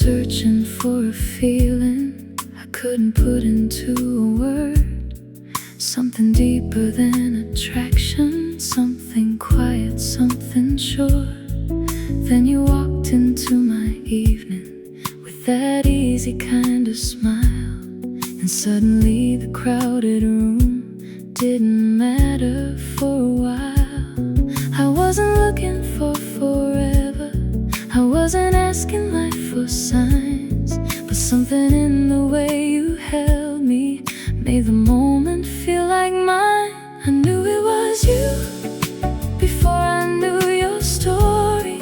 searching for a feeling I couldn't put into a word. Something deeper than attraction, something quiet, something sure. Then you walked into my evening with that easy kind of smile, and suddenly the crowded room didn't matter for a while. I wasn't looking for forever, I wasn't asking life for signs, but something in the way you held me made the moment feel like mine. I knew it was you before I knew your story,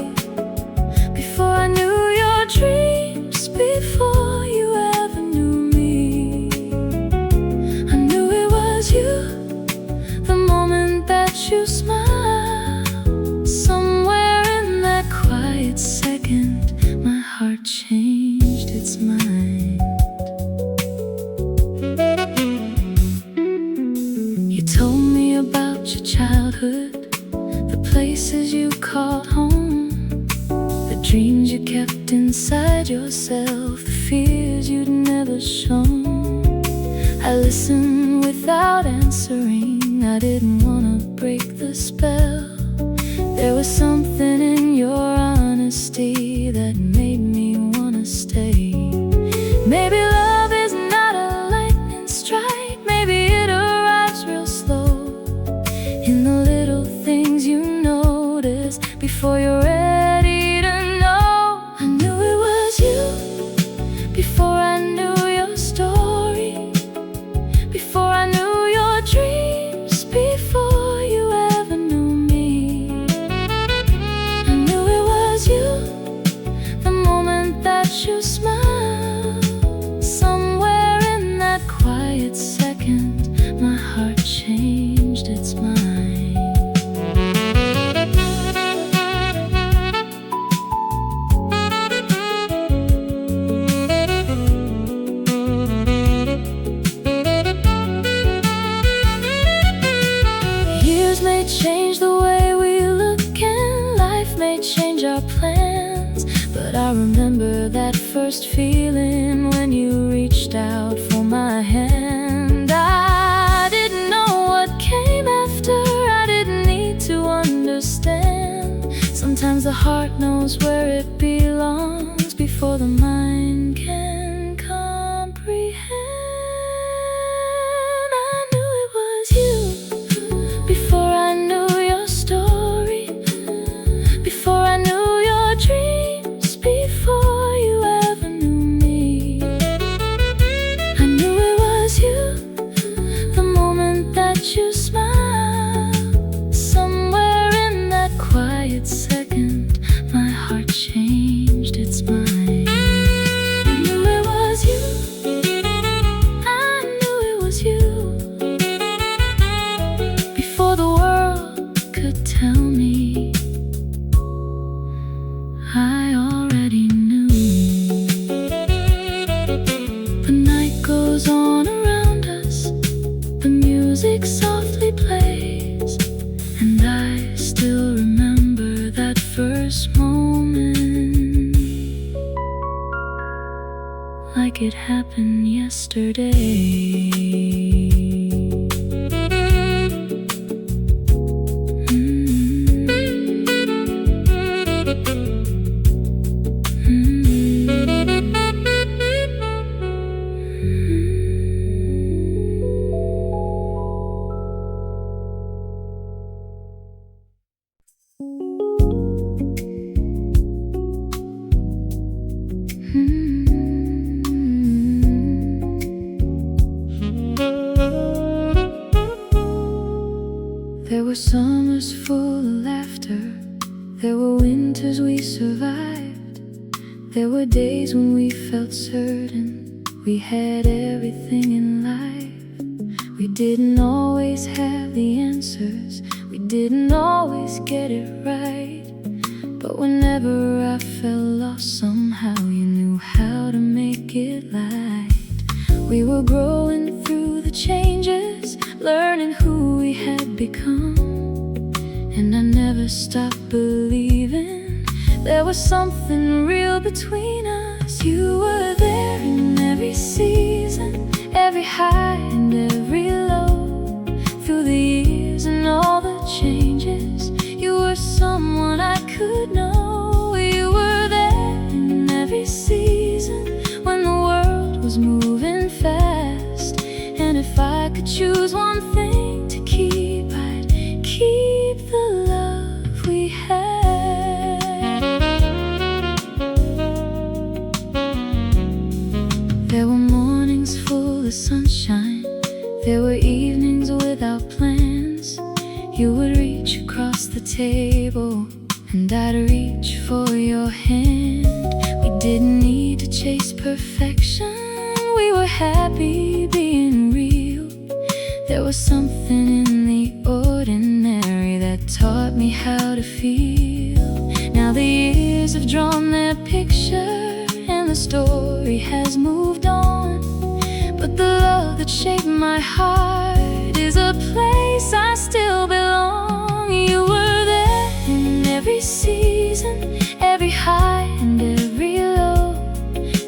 before I knew your dreams, before you ever knew me. I knew it was you the moment that you smiled. Somewhere in that quiet second, my heart changed its mind. You told me about your childhood, the places you called home, the dreams you kept inside yourself, the fears you'd never shown. I listened without answering, I didn't wanna break the spell. There was something in your honesty that made me wanna stay. Maybe love is not a lightning strike, maybe it arrives real slow, in the little things you notice before you're ready to know. I knew it was you before I knew your story, before I knew your dreams, before you ever knew me. I knew it was you the moment that you smiled. Somewhere in that quiet second, my heart changed its mind. Years may change the way we look, and life may change our plans, but I remember that first feeling when you reached out for my hand. I didn't know what came after, I didn't need to understand. Sometimes the heart knows where it belongs before the mind can comprehend. I knew it was you before I knew your story, before I knew your dreams, before you ever knew me. I knew it was you the moment that you smiled. Somewhere in that quiet second, my heart changed its mind. I knew it was you, I knew it was you, before the world could tell me. I already knew. The night goes on around us, the music softly plays, and I still remember that first moment like it happened yesterday. There were summers full of laughter, there were winters we survived, there were days when we felt certain we had everything in life. We didn't always have the answers, we didn't always get it right, but whenever I felt lost, somehow you knew how to make it light. We were growing through the changes, learning who we had become, and I never stopped believing there was something real between us. You sunshine. There were evenings without plans. You would reach across the table, and I'd reach for your hand. We didn't need to chase perfection. We were happy being real. There was something in the ordinary that taught me how to feel. Now the years have drawn their picture, and the story has moved on. But the love that shaped my heart is a place I still belong. You were there in every season, every high and every low.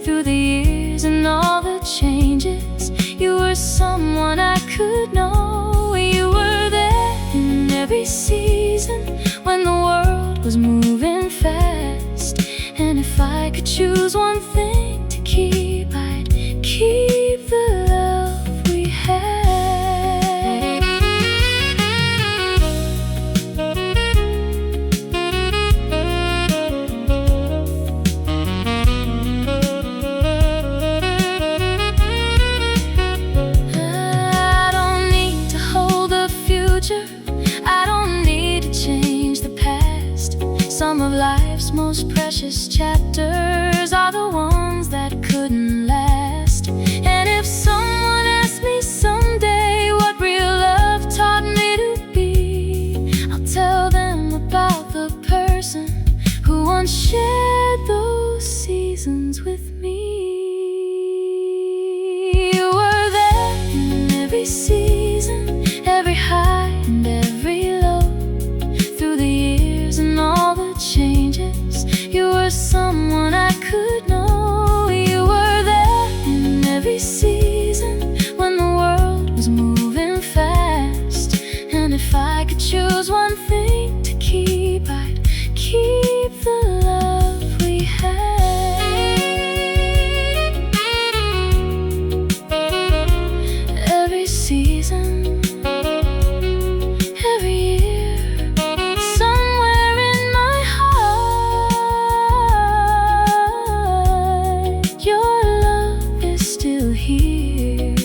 Through the years and all the changes, you were someone I could know. You were there in every season when the world was moving fast. And if I could choose one thing to keep, I'd keep the love we had. I don't need to hold the future. I don't need to change the past. Some of life's most precious chapters are the ones that couldn't last. And if someone asked me someday what real love taught me to be, I'll tell them about the person who once shared those seasons with me. You were there in every season, every high and every low. Through the years and all the changes, you were someone I could know. You were there in every season when the world was moving fast. And if I could choose one thing to keep, I'd keep the love we had. Every season, every year, somewhere in my heart, your love is still here.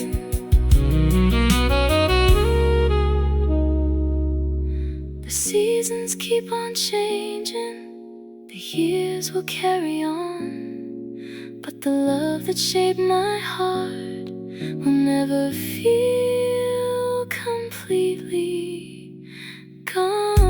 The seasons keep on changing, the years will carry on, but the love that shaped my heart will never feel completely gone.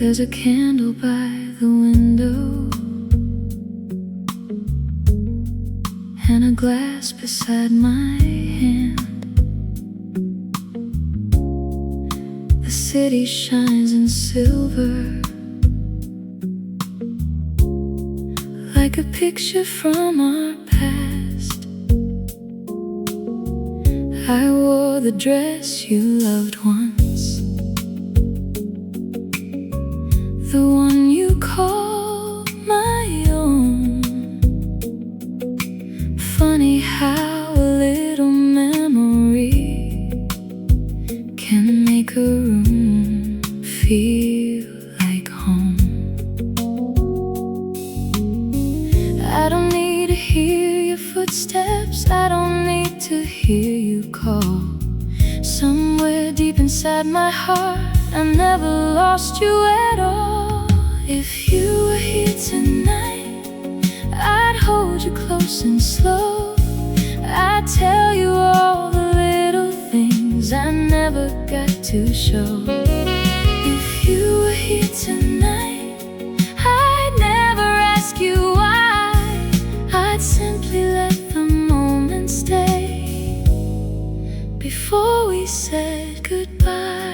There's a candle by the window and a glass beside my hand. The city shines in silver, like a picture from our past. I wore the dress you loved once, the one you call my own. Funny how a little memory can make a room feel like home. I don't need to hear your footsteps, I don't need to hear you call. Somewhere deep inside my heart, I never lost you at all. If you were here tonight, I'd hold you close and slow. I'd tell you all the little things I never got to show. If you were here tonight, I'd never ask you why. I'd simply let the moment stay before we said goodbye.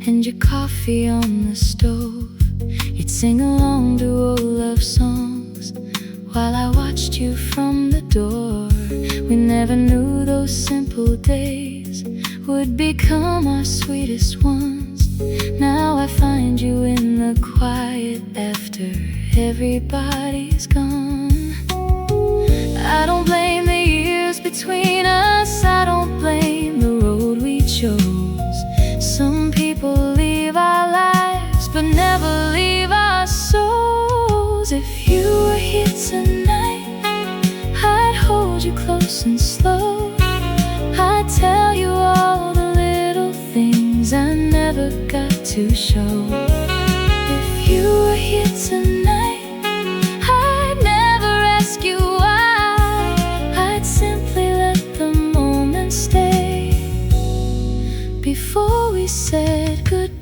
and your coffee on the stove. You'd sing along to old love songs while I watched you from the door. We never knew those simple days would become our sweetest ones. Now I find you in the quiet after everybody's gone. I don't blame the years between us, I don't blame the road we chose. Some people leave our lives but never leave our souls. If you were here tonight, I'd hold you close and slow. I'd tell you all the little things I never got to show. If you were here tonight, I'd never ask you why. I'd simply let the moment stay before we said goodbye.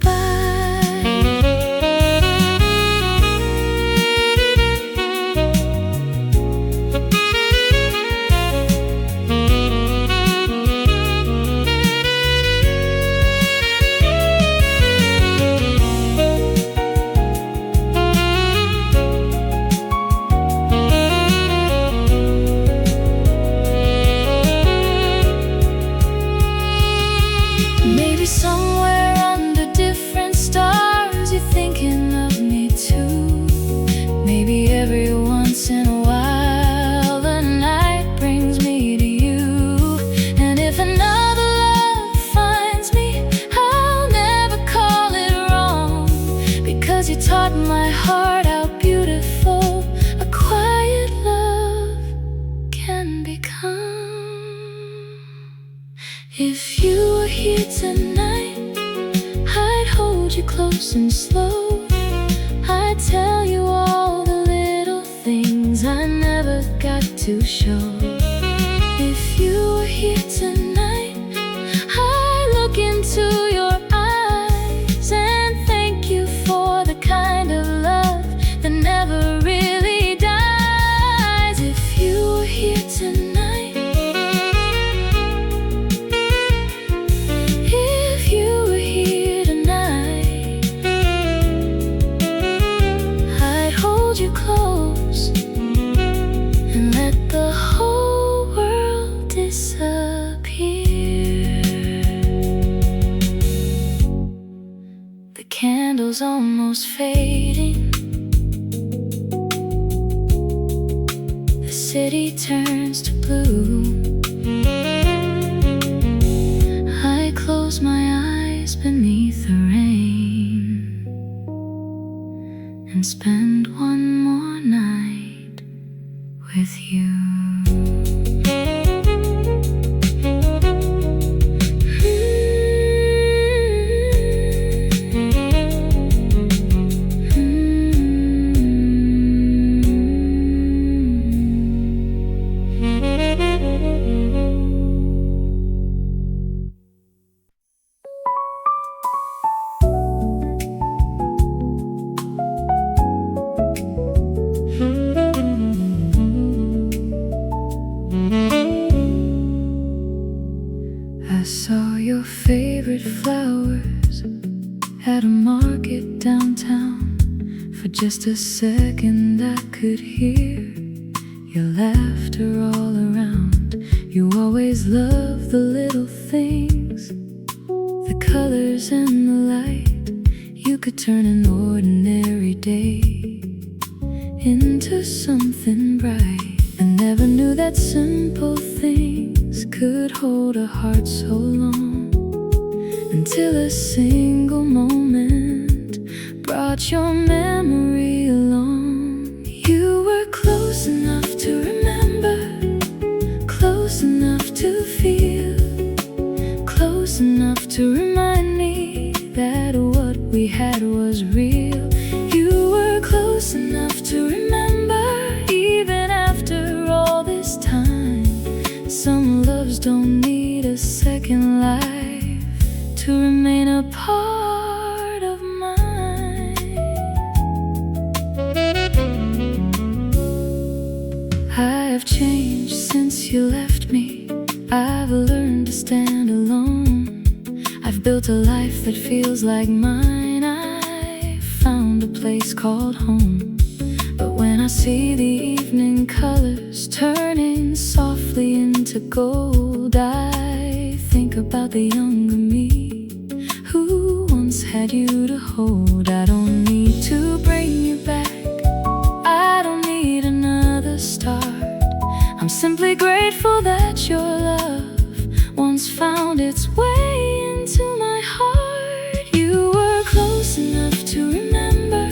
Maybe somewhere under different stars you're thinking of me too. Maybe every once in a while the night brings me to you. And if another love finds me, I'll never call it wrong, because you taught my heart how beautiful a quiet love can become. If you were here tonight, I'd hold you close and slow. I'd tell you all the little things I never got to show. If you were here tonight, I'd look into your eyes and thank you for the kind of love that never really dies. If you were here tonight, you close and let the whole world disappear. The candle's almost fading, the city turns to blue. I close my eyes beneath the rain and spend one more night with you. I saw your favorite flowers at a market downtown. For just a second I could hear your laughter all around. You always loved the little things, the colors and the light. You could turn an ordinary day into something bright. I never knew that simple things could hold a heart so long, until a single moment brought your memory along. You were close enough to remember, close enough to feel, close enough to remind me that what we had was real. You were close enough to remember, even after all this time. Some loves don't need a second life to remain a part of mine. I have changed since you left me. I've learned to stand alone. I've built a life that feels like mine. I found a place called home. But when I see the evening colors turning softly into gold, I think about the younger me who once had you to hold. I don't need to bring you back, I don't need another start. I'm simply grateful that your love once found its way into my heart. You were close enough to remember,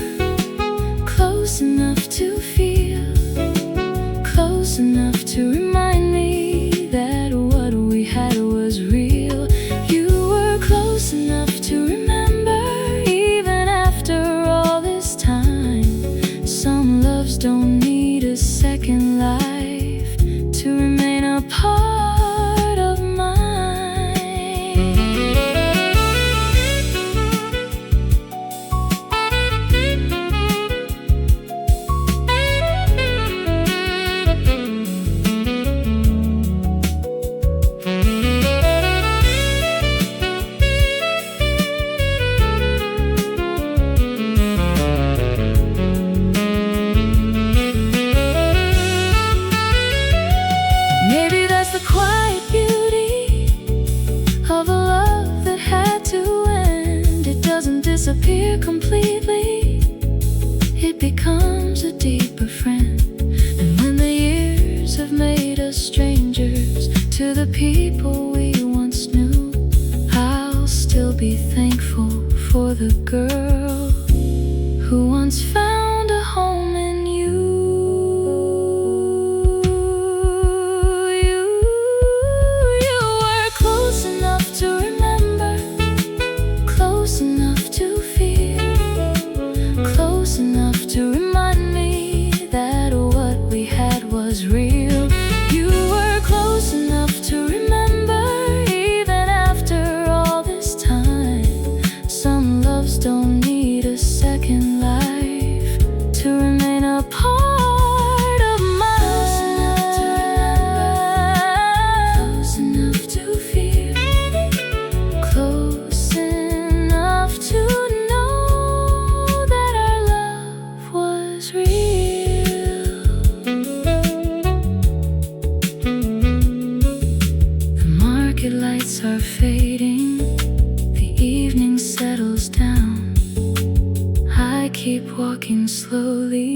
close enough to feel, close enough to remind me that what we had was real. You were close enough to remember, even after all this time. Some loves don't need a second life to remain a part of mine. Maybe that's the quiet beauty of a love that had to end. It doesn't disappear completely, it becomes a deeper friend. And when the years have made us strangers to the people we once knew, I'll still be thankful for the girl who once found a home in you. You were close enough to remember, close enough to feel, close enough to remind me that what we had was real. You were close enough to remember, even after all this time. Some loves don't need a second life to remain a part of mine. Close enough to feel, close enough to know that our love was real. The market lights are fading, the evening settles down. I keep walking slowly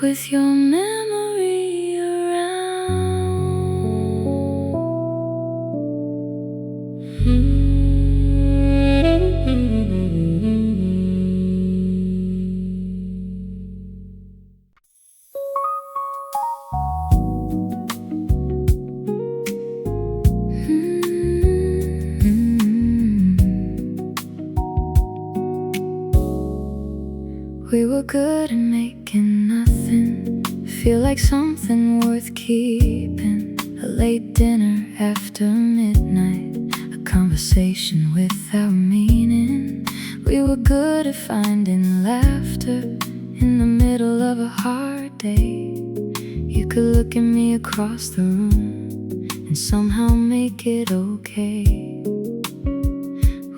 with your memory around. We were good at making nothing feel like something worth keeping. A late dinner after midnight, a conversation without meaning. We were good at finding laughter in the middle of a hard day. You could look at me across the room and somehow make it okay.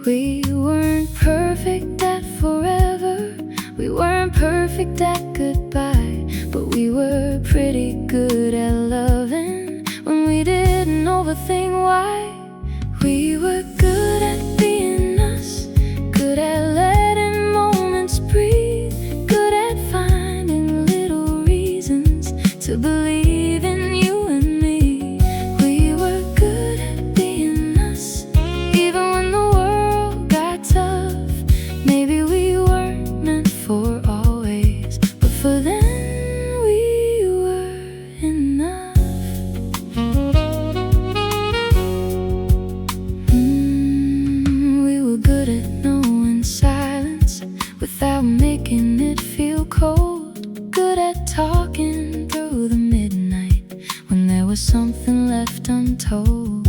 We weren't perfect at forever, we weren't perfect at goodbye, but we were pretty good at loving when we didn't overthink why. We were good at being us, good at letting moments breathe, good at finding little reasons to believe in you and me. We were good at being us, even when the world got tough. Maybe we weren't meant for always, but for then we were enough. We were good at knowing silence without making it feel cold, good at talking through the midnight when there was something left untold.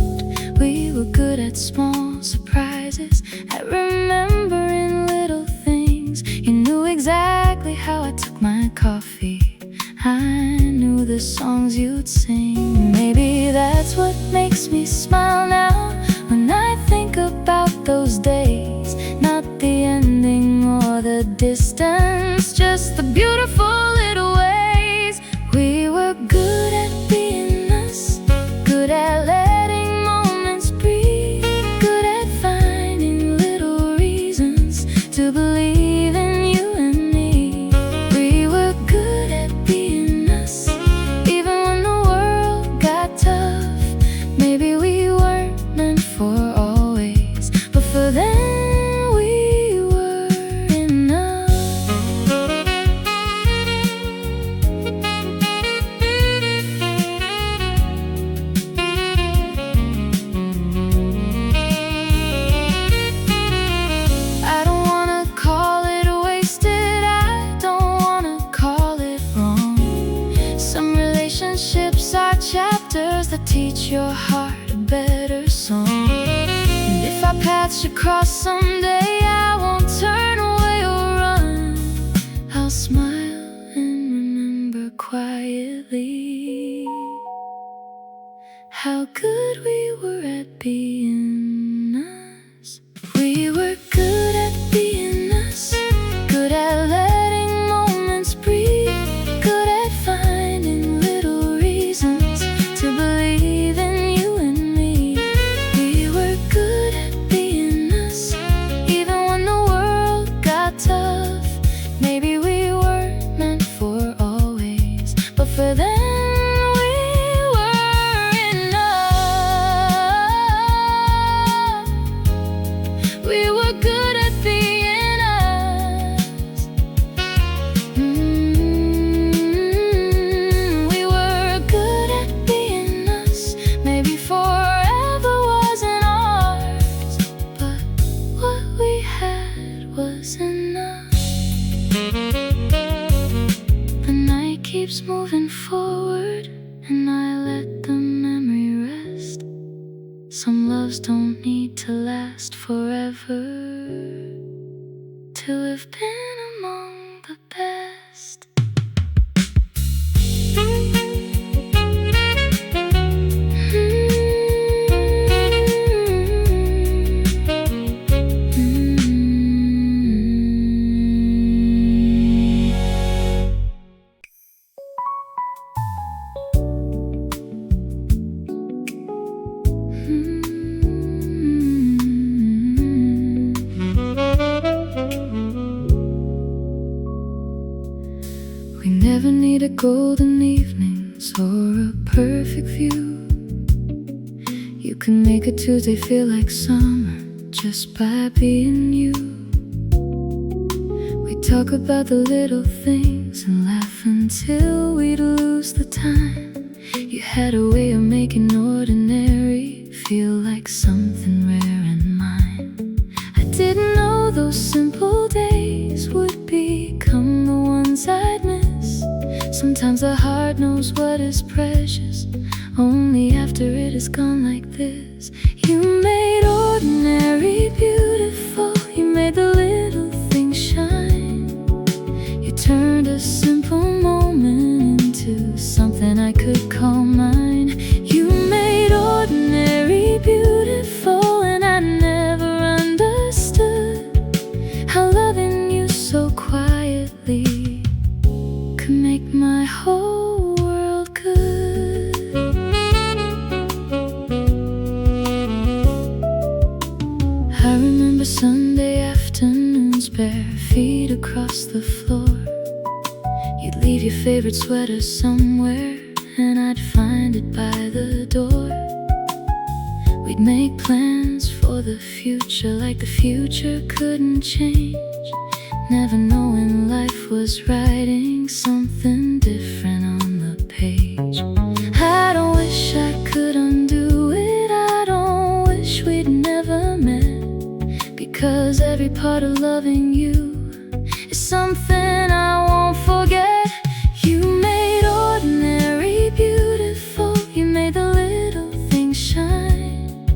We were good at small surprises, at remembering little things. You knew exactly how I took my coffee, I knew the songs you'd sing. Maybe Maybe that's what makes me smile now when I think about those days. Not the ending or the distance, just the beautiful little ways. We were good at being us, good at letting moments breathe, good at finding little reasons to believe in you and me. We were good at being us, even when the world got tough. Maybe we weren't meant for always, but for then we were enough. I don't wanna call it wasted, I don't wanna call it wrong. Some relationships are chapters that teach your heart a better song. And if our paths should cross someday, I won't turn away or run. I'll smile and remember quietly how good we were at being us. We were good at being us, good at letting moments breathe, good at finding little reasons to believe in you and me. We were good at being us, even when the world got tough. Maybe we weren't meant for always, but for then we were enough. We were good at being us. We were good at being us. Maybe forever wasn't ours, but what we had was enough. The night keeps moving forward, and I let the memory rest. Some loves don't need to last forever to have been among the best. We never needed golden evenings or a perfect view. You can make a Tuesday feel like summer just by being you. We talk about the little things and laugh until we'd lose the time. You had a way of making ordinary feel like something rare and mine. I didn't know those simple days would become the ones I'd miss. Sometimes the heart knows what is precious only after it is gone like this. You made ordinary beautiful, you made the little things shine. You turned a simple moment into something I could call mine. You made ordinary beautiful, and I never understood how loving you so quietly could make my whole world good. I remember Sunday afternoons, bare feet across the floor. You'd leave your favorite sweater somewhere, and I'd find it by the door. We'd make plans for the future like the future couldn't change, never knowing life was writing something different on the page. I don't wish I could undo it, I don't wish we'd never met, because every part of loving you is something I won't forget. You made ordinary beautiful, you made the little things shine.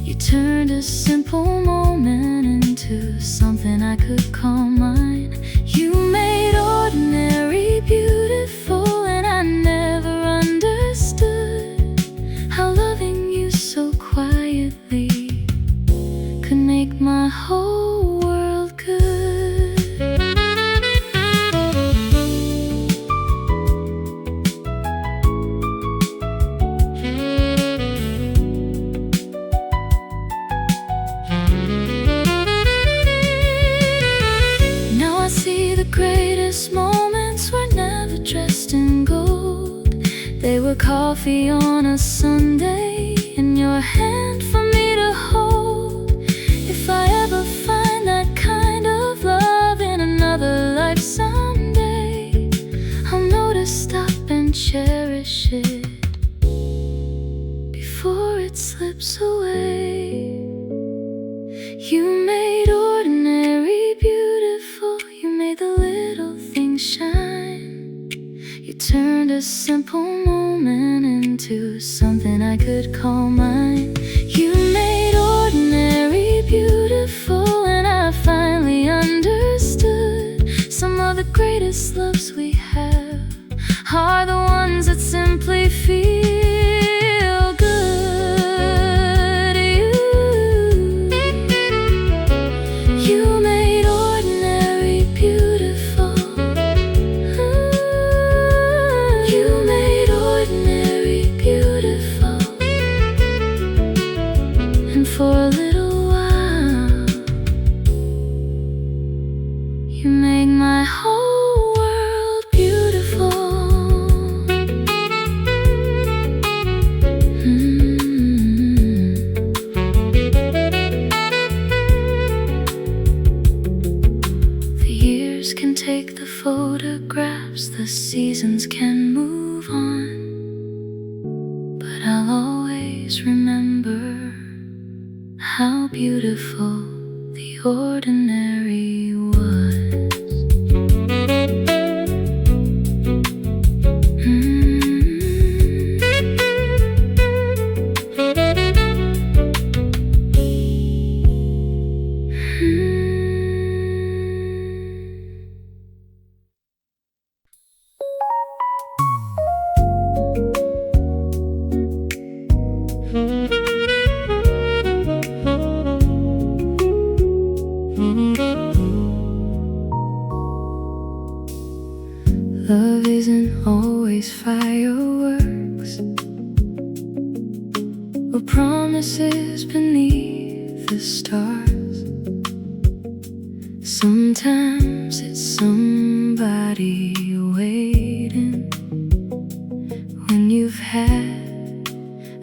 You turned a simple moment into something I could call mine. You made ordinary beautiful, and I never understood could make my whole world good. Now I see the greatest moments were never dressed in gold. They were coffee on a Sunday in your hand for me to hold. If I ever find that kind of love in another life someday, I'll know to stop and cherish it before it slips away. You made ordinary beautiful. You made the little things shine. You turned a simple moment into something I could call mine. You made ordinary beautiful, and I finally understood some of the greatest loves we have are the ones that simply feel good. You made ordinary beautiful. You made ordinary beautiful. And for a little while, you make my whole world beautiful. The years can take the photographs, the seasons can move on, but I'll always remember how beautiful the ordinary was. Love isn't always fireworks or promises beneath the stars. Sometimes it's somebody waiting when you've had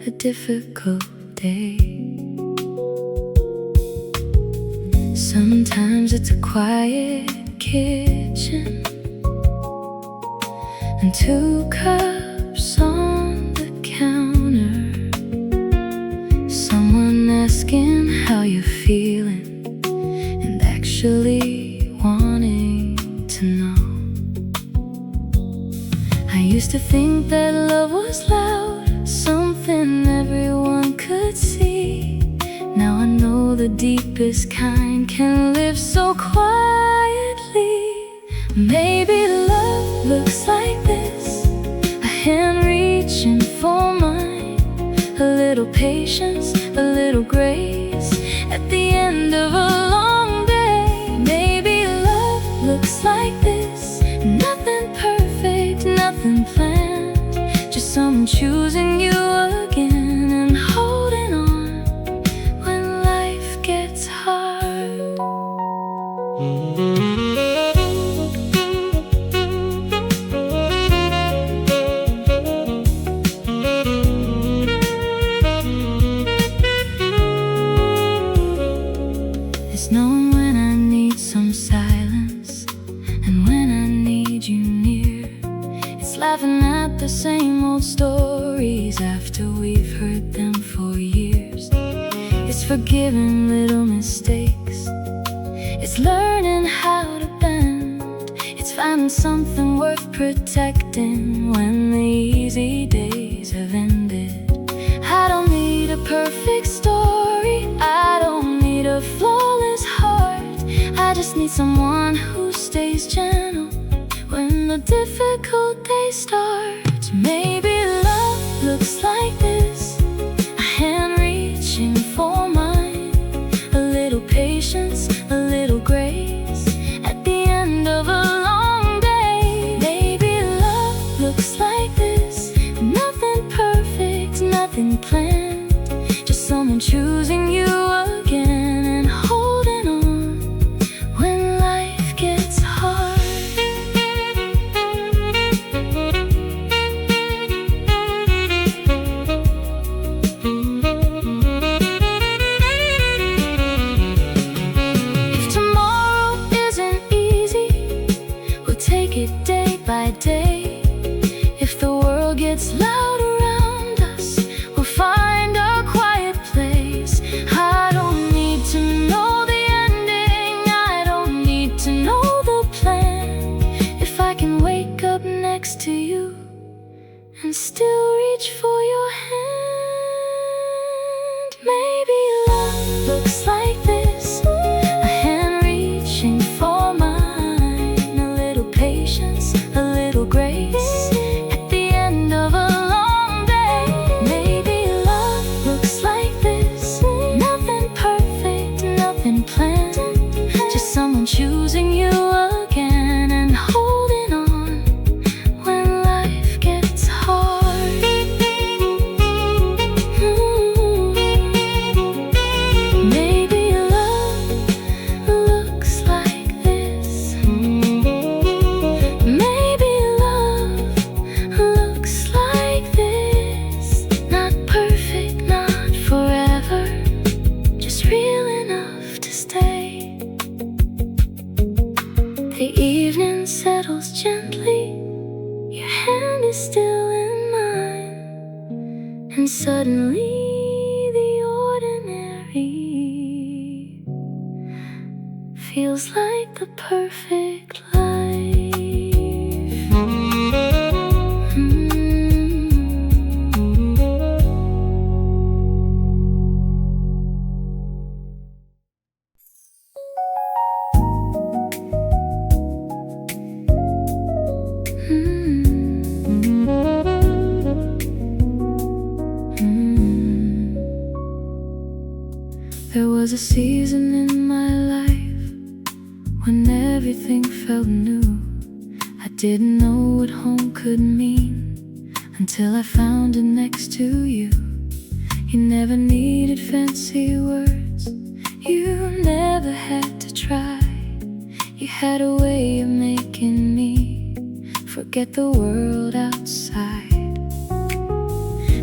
a difficult day. Sometimes it's a quiet kitchen and 2 cups on the counter. Someone asking how you're feeling and actually wanting to know. I used to think that love was loud, something everyone could see. Now I know the deepest kind can live so quietly. Maybe love looks like this, a hand reaching for mine, a little patience, a little grace at the end of a long day. Maybe love looks like this, nothing perfect, nothing planned, just someone choosing you again and holding on when life gets hard. It's knowing when I need some silence and when I need you near. It's laughing at the same old stories after we've heard them for years. It's forgiving little mistakes. It's learning how to bend. It's finding something worth protecting when the easy days have ended. I don't need a perfect story, I don't need a flawless heart. I just need someone who stays gentle when the difficult days start. Maybe love looks like this, a hand reaching for mine, a little choosing you again and holding on when life gets hard. Maybe love looks like this. Maybe love looks like this. Not perfect, not forever, just real enough to stay. The evening settles gently, your hand is still in mine, and suddenly the ordinary feels like the perfect life. There was a season in my life when everything felt new. I didn't know what home could mean until I found it next to you. You never needed fancy words, you never had to try. You had a way of making me forget the world outside.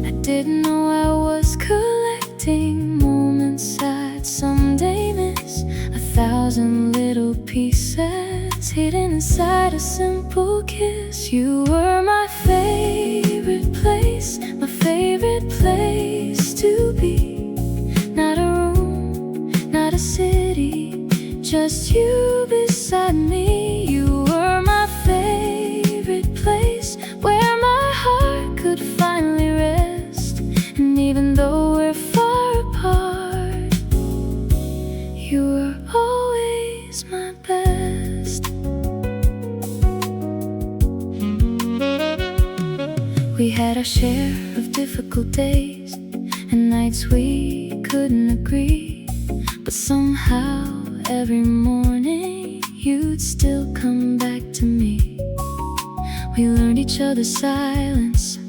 I didn't know I was collecting moments I'd someday miss, 1,000 little pieces hidden inside a simple kiss. You were my favorite place, my favorite place to be. Not a room, not a city, just you beside me. You were my favorite place, where my heart could finally rest. And even though we're far apart, you were always my best. We had our share of difficult days and nights we couldn't agree, but somehow every morning you'd still come back to me. We learned each other's silence,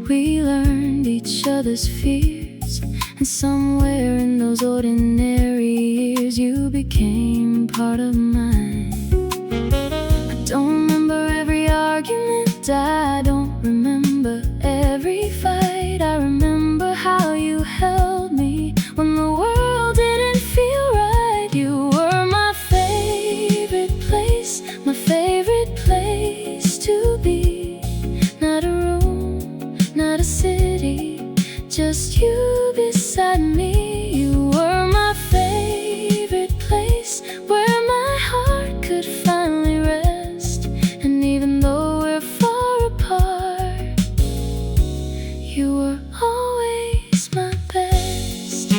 we learned each other's fears, and somewhere in those ordinary years you became part of mine. I don't remember every argument, I don't remember every fight. I remember how you held me when the world didn't feel right. You were my favorite place, my favorite place to be. Not a room, not a city, just you beside me. You were my favorite place, where my heart could finally rest. And even though we're far apart, you were always my best.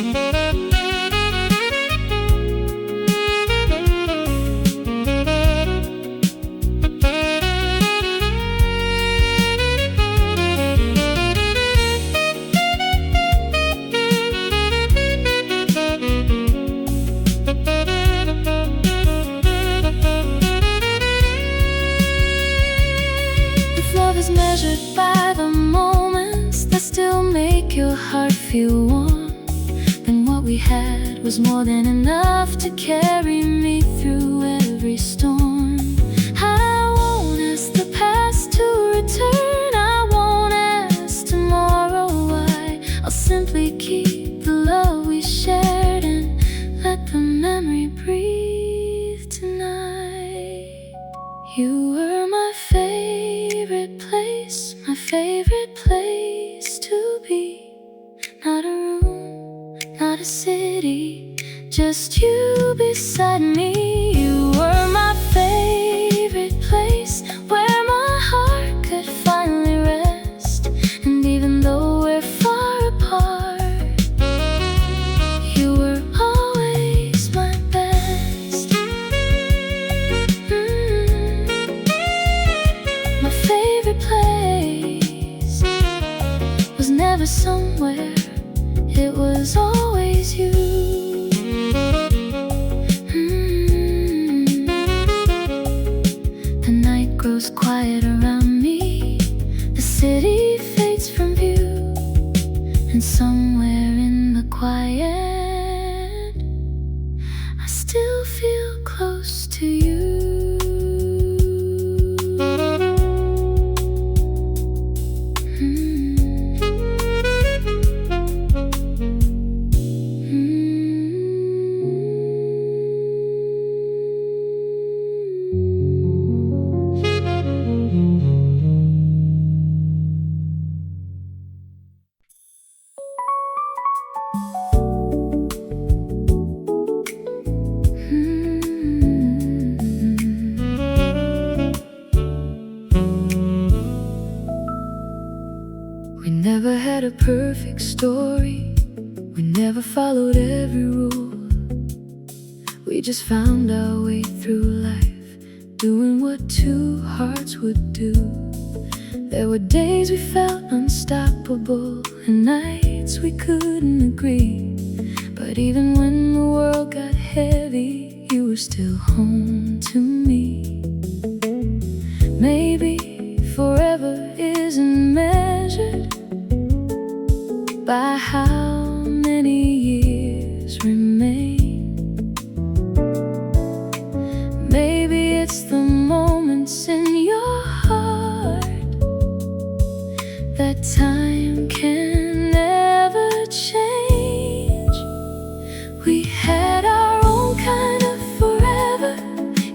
If love is measured by the moments that still make your heart feel warm, then what we had was more than enough to carry me through every storm. I won't ask the past to return, I won't ask tomorrow why. I'll simply keep the love we shared and let the memory breathe tonight. You were my favorite place, my favorite place to be. Not a room, not a city, just you beside me. You were my favorite place, where my heart could finally rest. And even though we're far apart, you were always my best. My favorite place was never somewhere, it was always you. a perfect story. We never followed every rule. We just found our way through life, doing what two hearts would do. There were days we felt unstoppable, and nights we couldn't agree. But even when the world got heavy, you were still home to me. Maybe forever isn't measured by how many years remain. Maybe it's the moments in your heart that time can never change. We had our own kind of forever,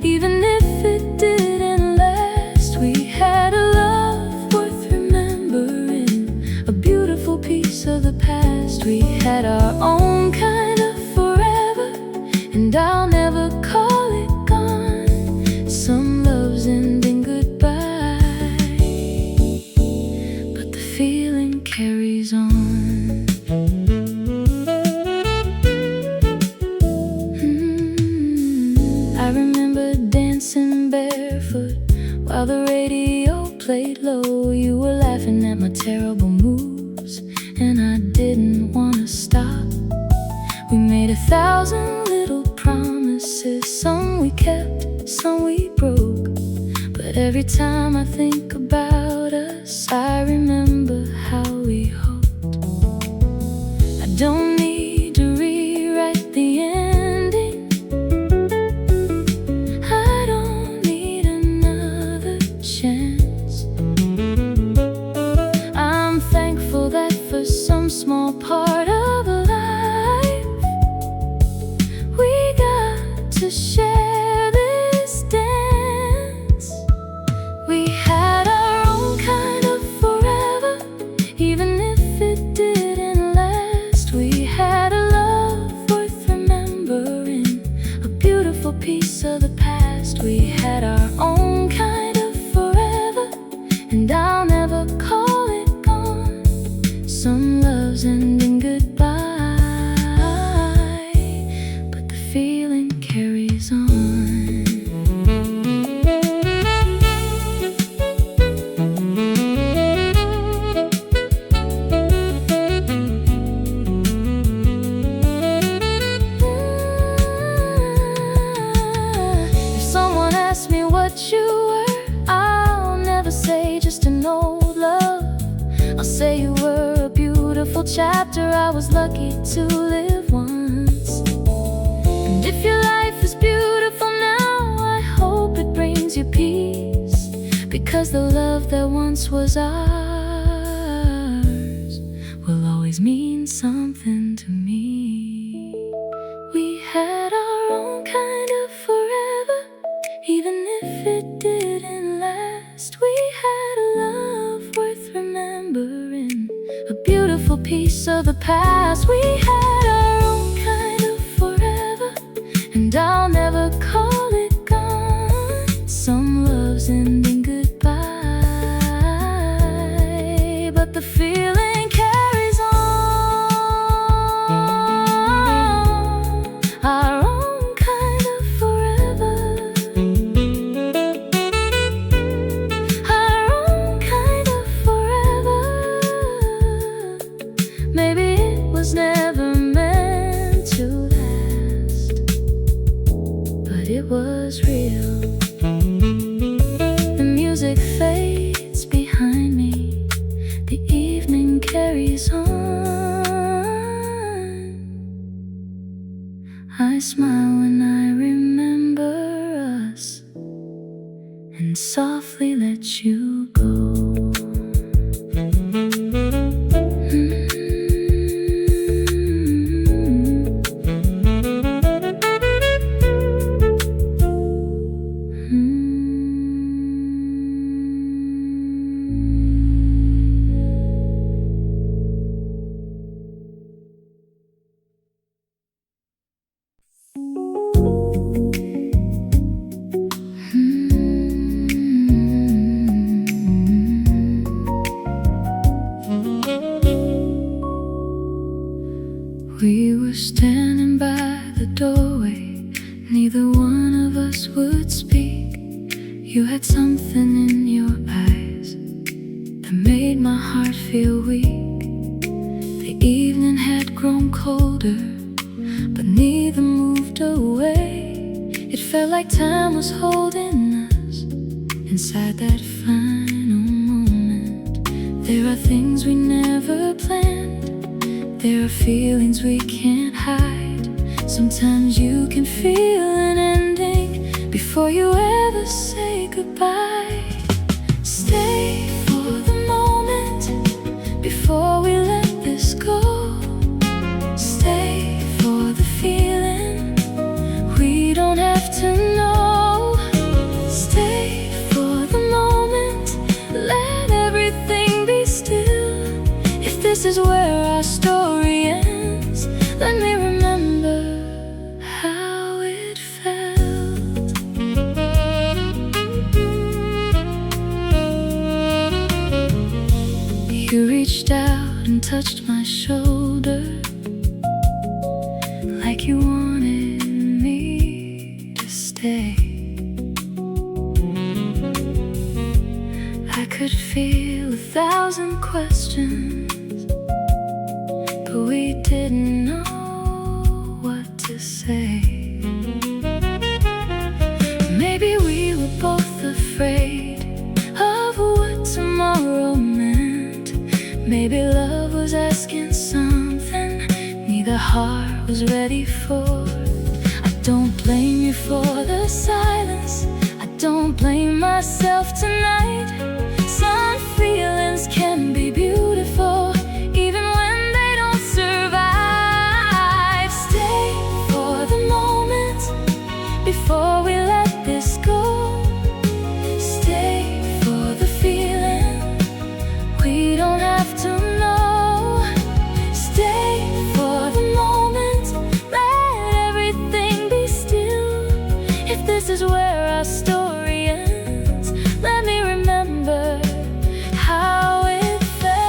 even if it didn't last. We had a love worth remembering, a beautiful piece of the past. We had our own kind of forever, and I'll never call it gone. Some love's ending goodbye, but the feeling carries on. I remember dancing barefoot while the radio played low. You were laughing at my terrible moves, and I didn't want to stop. We made 1,000 little promises, some we kept, some we broke. But every time I think about us, I remember how we hoped. I don't need to rewrite the ending. I don't need another chance. I'm thankful that for some small part of life, we got to share this dance. We had our own kind of forever, even if it didn't last. We had a love worth remembering, a beautiful piece of the past. We had our own kind of forever, and I'll never call it gone. Some love's ending goodbye, but the feeling carries on. If someone asks me what you were, I'll never say just an old love. I'll say you were a beautiful chapter I was lucky to live once. And if your life is beautiful now, I hope it brings you peace, because the love that once was ours will always mean something to me. We had our own kind of forever, even if it didn't last. We had a love worth remembering, a beautiful piece of the past. We had our own kind of forever, and I'll never call it gone. Some love's ending goodbye, but the feeling carries on. Our own kind of forever, our own kind of forever. Maybe it was never meant to last, but it was real. The music fades behind me, the evening carries on. I smile when I remember us, and softly let you go. doorway, neither one of us would speak. You had something in your eyes that made my heart feel weak. The evening had grown colder, but neither moved away. It felt like time was holding us inside that final moment. There are things we never planned, there are feelings we can't hide. Sometimes you can feel an ending before you ever say goodbye. Stay for the moment before we let this go. Stay for the feeling we don't have to know. Stay for the moment, let everything be still. If this is where our story ends, let me remember how it felt. You reached out and touched my shoulder, like you wanted me to stay. I could feel 1,000 questions, but we didn't know what to say. Maybe we were both afraid of what tomorrow meant. Maybe love was asking something neither heart was ready for. I don't blame you for the silence, I don't blame myself tonight. Some feelings can be beautiful even when they don't survive. Stay for the moment before we let this go. Stay for the feeling we don't have to know. Stay for the moment, let everything be still. If this is where our story ends, let me remember how it felt.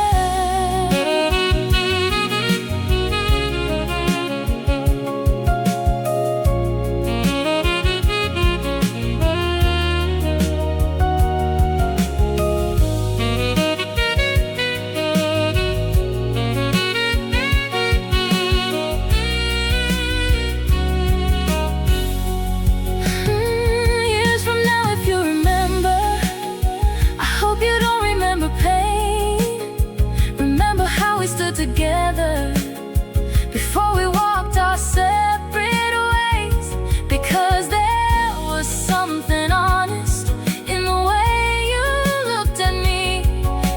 Years from now, if you remember, I hope you don't remember pain. Remember how we stood together before we walked our separate ways. Because there was something honest in the way you looked at me.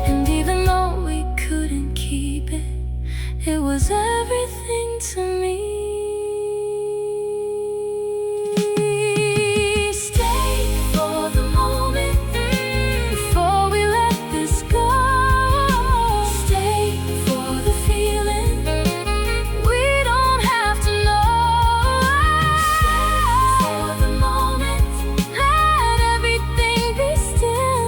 And even though we couldn't keep it, it was everything to me. Stay for the moment before we let this go. Stay for the feeling we don't have to know. For the moment, let everything be still.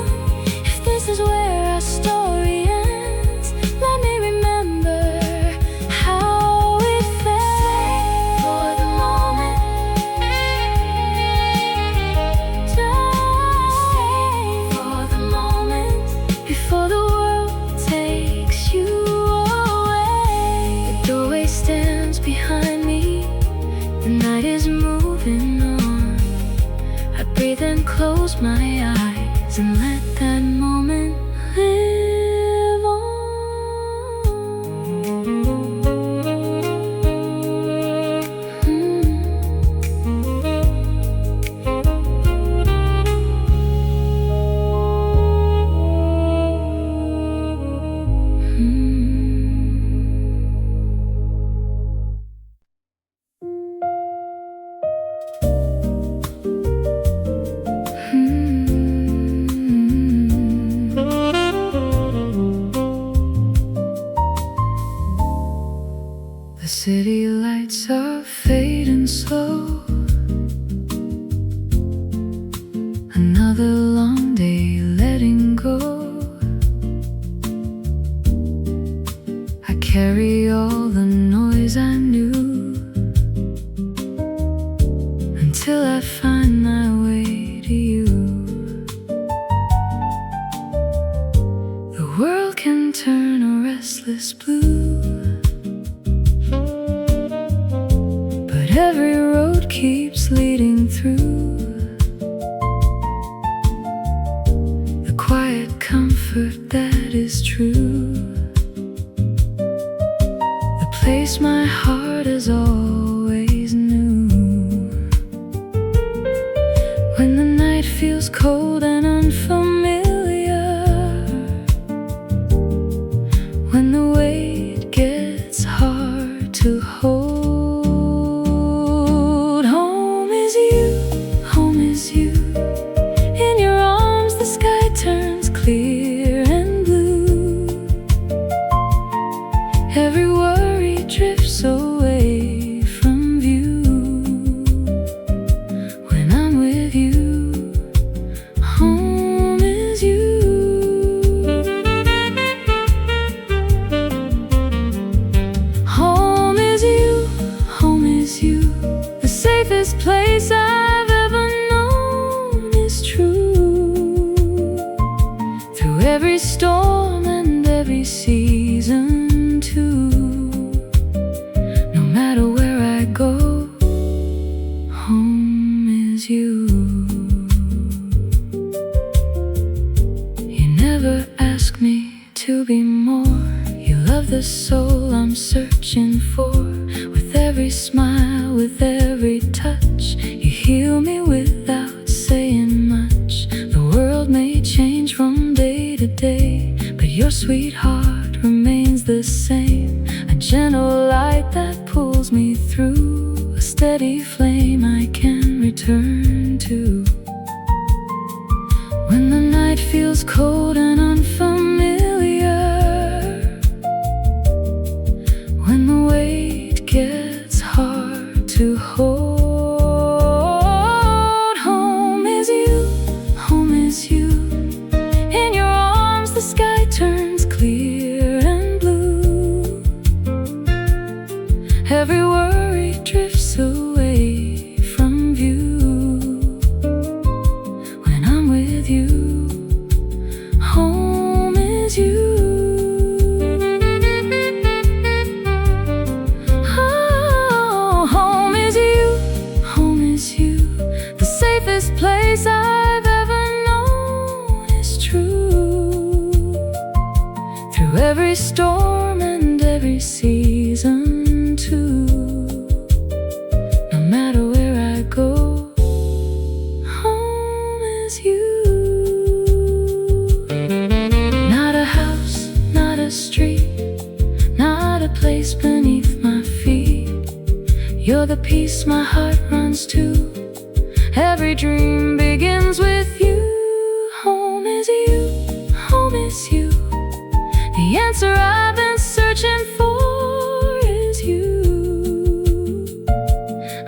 If this is where our story ends, let me remember how it felt. For the moment, for the moment before the world takes you away. The doorway stands behind me, the night is moving on. I breathe and close my eyes and let that moment live on. till I find my way to you. The world can turn a restless blue, but every road keeps leading through the quiet comfort that is true, the place my heart has always knew. When the night feels cold and unfamiliar, when the weight gets hard to hold, home is you, home is you. In your arms the sky turns clear and blue. Every worry drifts away from view. When I'm with you, home is you. Home is you, home is you. The safest place I've ever known is true. Through every storm and every season too. No matter where I go, home is you. You never ask me to be more. You love the soul I'm searching for. With every smile, with every touch, you heal me without saying much. The world may change from day to day, but your sweetheart remains the same. A gentle light that pulls me through, a steady flame I can return to. When the night feels cold and unfamiliar, when the weight gets hard to hold, home is you, home is you. In your arms the sky turns clear and blue. Every worry drifts away from view. When I'm with you, home is you. Oh, home is you, home is you. The safest place I've ever known is true. Through every storm and every season too. No matter where I go, home is you. Not a house, not a street, not a place beneath my feet. You're the peace my heart runs to. Every dream begins with you. Home is you, home is you. The answer I've been searching for is you.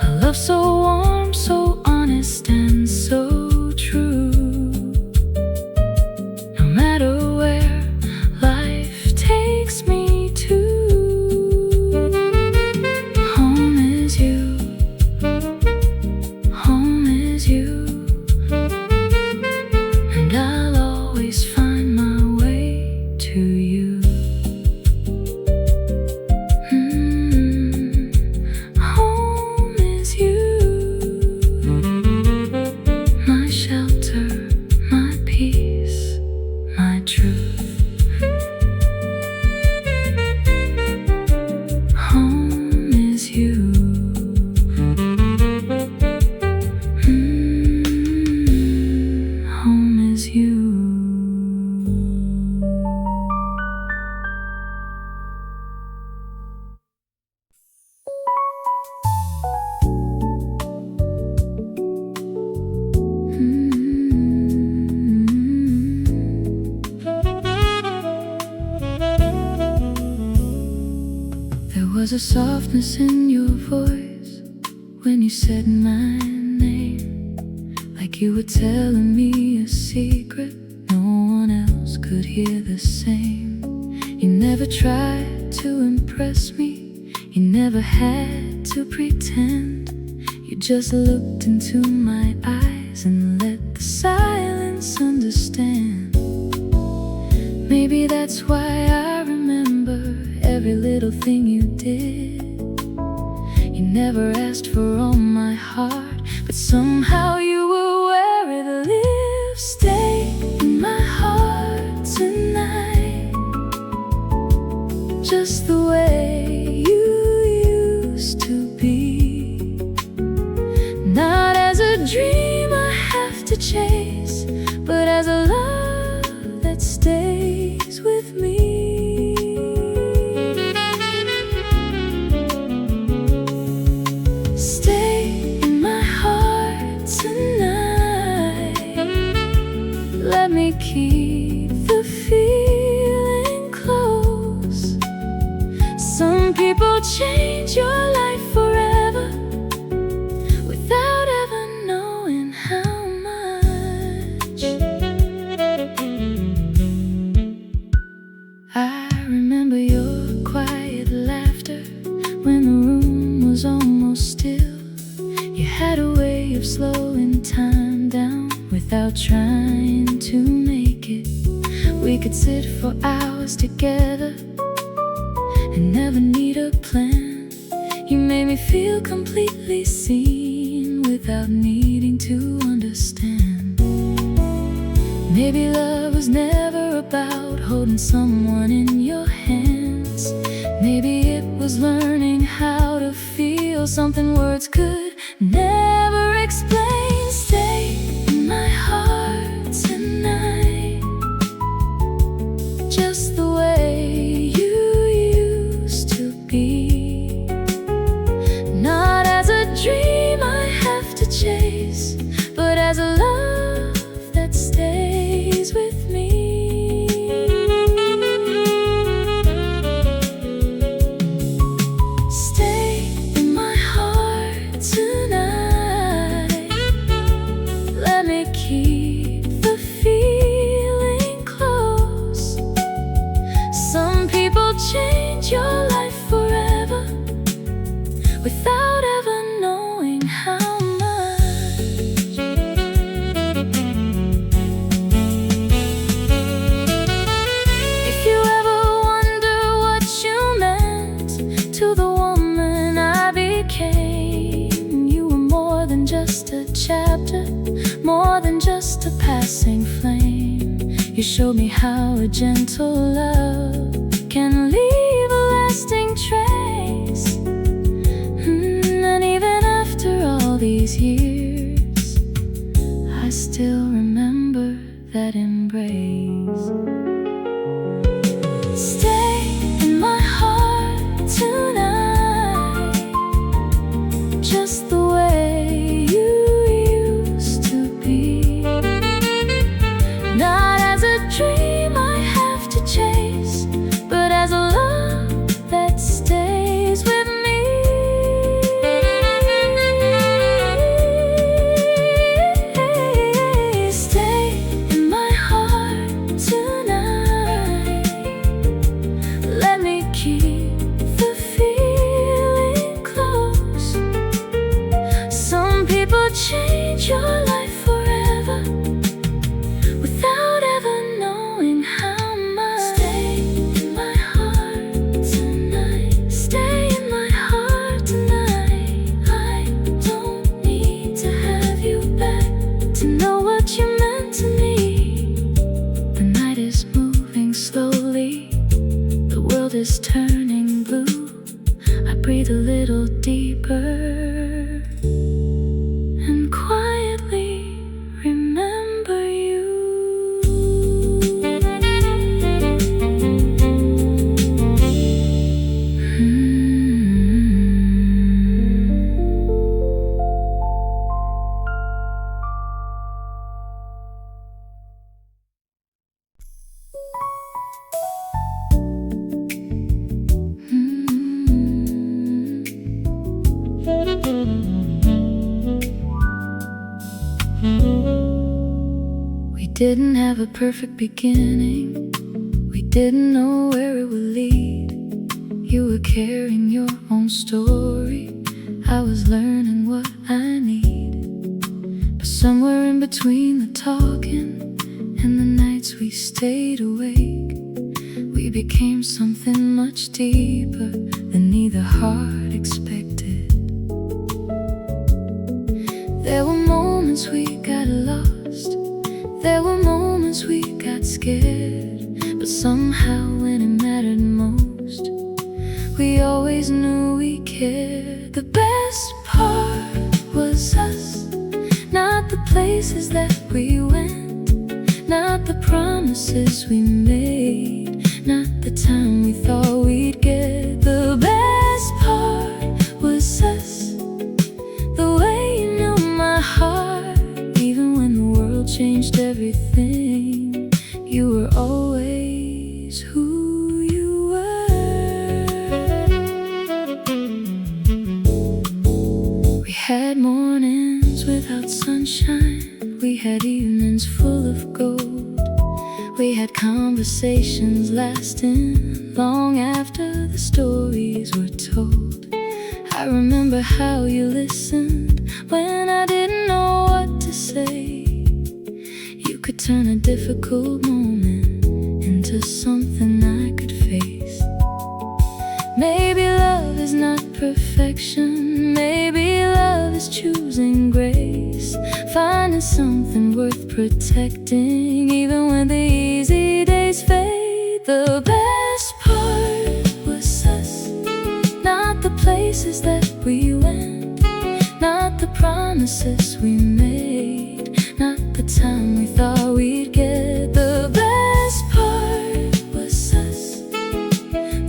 A love so warm, so honest and so true. No matter where life takes me to, home is you, home is you. And I'll always find my way to you. Home is you. My shelter, my peace, my truth. Home is you. Home is you. There was a softness in your voice when you said my name, like you were telling me a secret no one else could hear the same. You never tried to impress me, you never had to pretend. You just looked into my eyes and let the silence understand. Maybe that's why I remember every little thing you did. You never asked for all my heart, but somehow you were where it lived. Stay in my heart tonight, just the way you used to be. Not as a dream I have to chase, but as a love that stays with me. Stay in my heart tonight. Let me keep the feeling close. Some people change your life forever without ever knowing how much. I remember your quiet laughter when the room was almost still. You had a way of slowing time down without trying to make it. We could sit for hours together and never need a plan. You made me feel completely seen without needing to understand. Maybe love was never about holding someone in your hands. Maybe it was learning how to feel something words could never explain. Stay in my heart tonight, just the way you used to be. Not as a dream I have to chase, but as a love that stays with me. Stay in my heart tonight. Let me keep the feeling close. Some people change your life forever without ever knowing how much. If you ever wonder what you meant to the woman I became, you were more than just a chapter, more than just a passing flame. You showed me how a gentle love can leave a lasting trace. And even after all these years, I still remember that embrace. Stay in my heart tonight, just the way you used to be. Not as a dream I have to chase, but as a love that stays with me. Stay in my heart tonight. Let me keep the feeling close. Some people change your life forever without ever knowing how much. Stay in my heart tonight. Stay in my heart tonight. I don't need to have you back to know what you meant to me. The night is moving slowly, the world is turning blue. I breathe a little deeper and quietly remember you. We didn't have a perfect beginning, we didn't know where it would lead. You were carrying your own story, I was learning what I between the talking and the nights we stayed awake, we became something much deeper than either heart expected. There were moments we got lost, there were moments we got scared, but somehow when it mattered most, we always knew we cared. The best part was us, not the places that we went, not the promises we made, not the time we thought we'd get. The best part was us, the way you knew my heart, even when the world changed everything. You were always who you were. We had mornings without sunshine, we had evenings full of gold, we had conversations lasting long after the stories were told. I remember how you listened when I didn't know what to say. You could turn a difficult moment into something I could face. Maybe love is not perfection, maybe love is choosing grace, finding something worth protecting even when the easy days fade. The best part was us, not the places that we went, not the promises we made, not the time we thought we'd get. The best part was us,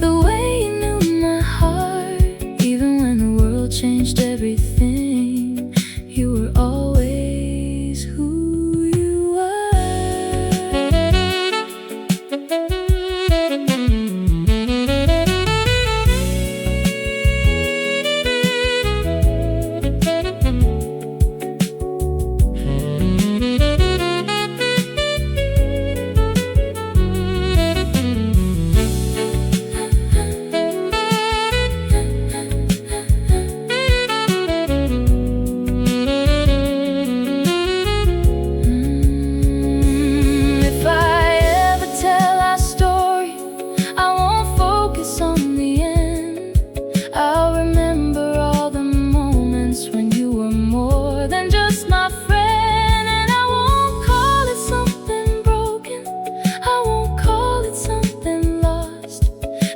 the way you knew my heart, even when the world changed everything. You were always who you were.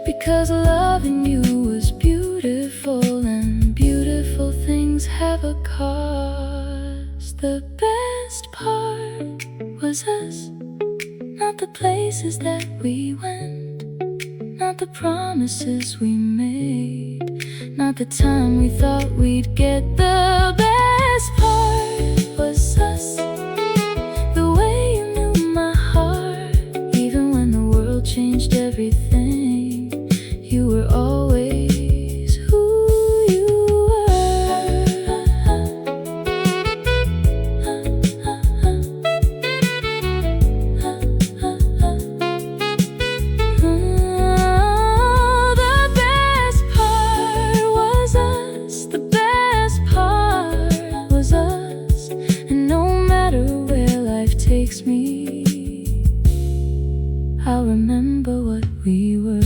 Because loving you was beautiful, and beautiful things have a cost. The best part was us, not the places that we went, not the promises we made, not the time we thought we'd get. The best part was us, the way you knew my heart, even when the world changed everything. You were always who you were. The best part was us, the best part was us. And no matter where life takes me, I'll remember what we were.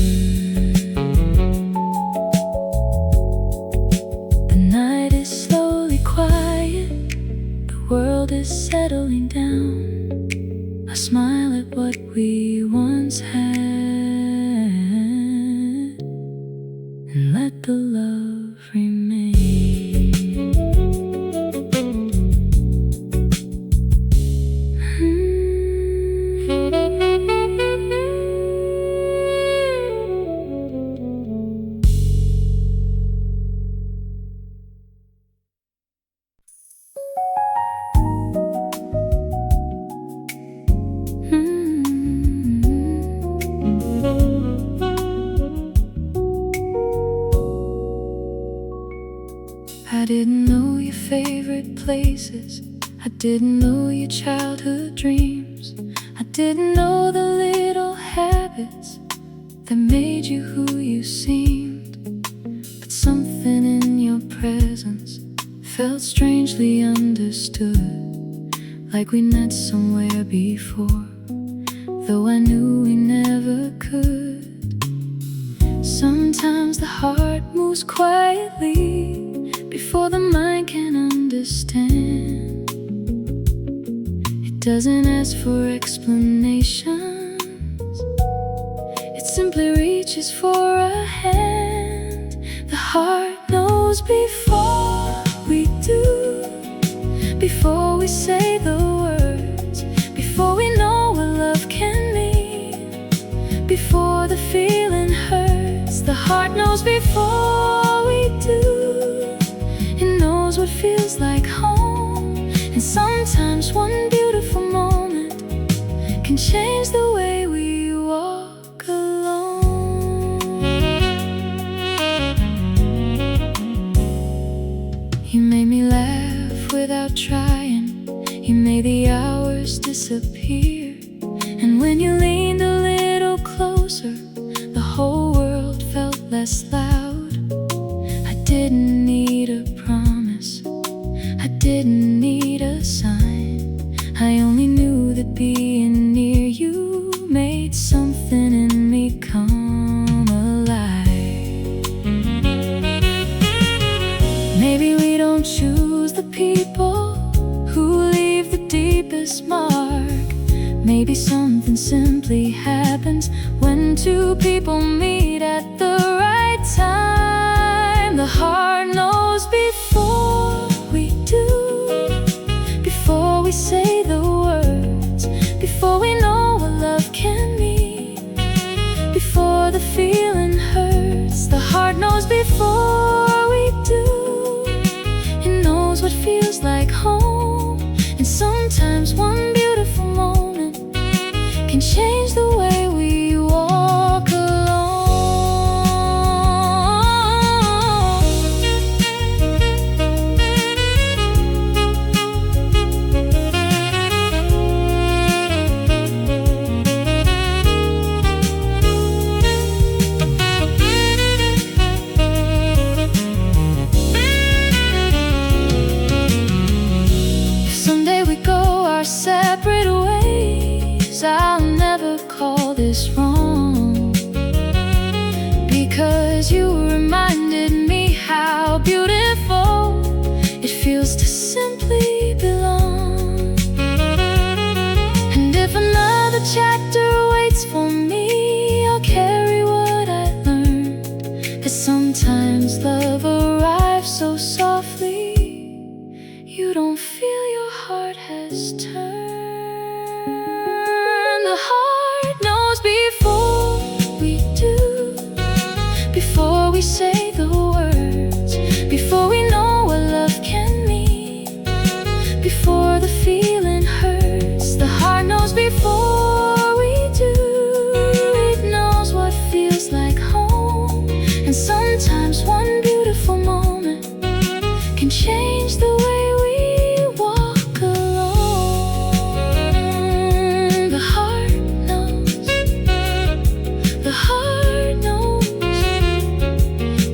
The world is settling down. I smile at what we once had and let the love remain. I didn't know your favorite places, I didn't know your childhood dreams, I didn't know the little habits that made you who you seemed. But something in your presence felt strangely understood, like we met somewhere before, though I knew we never could. Sometimes the heart moves quietly before the mind can understand. It doesn't ask for explanations, it simply reaches for a hand. The heart knows before we do, before we say the words, before we know what love can mean, before the feeling hurts. The heart knows before we do. It knows what feels like home. And sometimes one beautiful moment can change the way we walk alone. You made me laugh without trying. You made the hours disappear. And when you leaned a little closer, the whole world felt less loud. I didn't need a promise, I didn't need a sign. I only knew that being near you made something in me come alive. Maybe we don't choose the people who leave the deepest mark. Maybe something simply happens when two people meet at the right time. The heart knows before we do, before we say the words, before we know what love can mean, before the feeling hurts. The heart knows before we do. It knows what feels like home. And sometimes one beautiful moment can change the way we walk alone. If someday we go our separate ways, I'll never call this wrong, because you reminded me how beautiful it feels to simply belong. And if another chapter waits for me, I'll carry what I learned. 'Cause sometimes love arrives so softly, you don't feel your heart has turned. The heart knows before we do, before we say the words, before we know what love can mean, before the feeling hurts. The heart knows before we do. It knows what feels like home. And sometimes one beautiful moment can change the way we walk alone. The heart knows, the heart knows,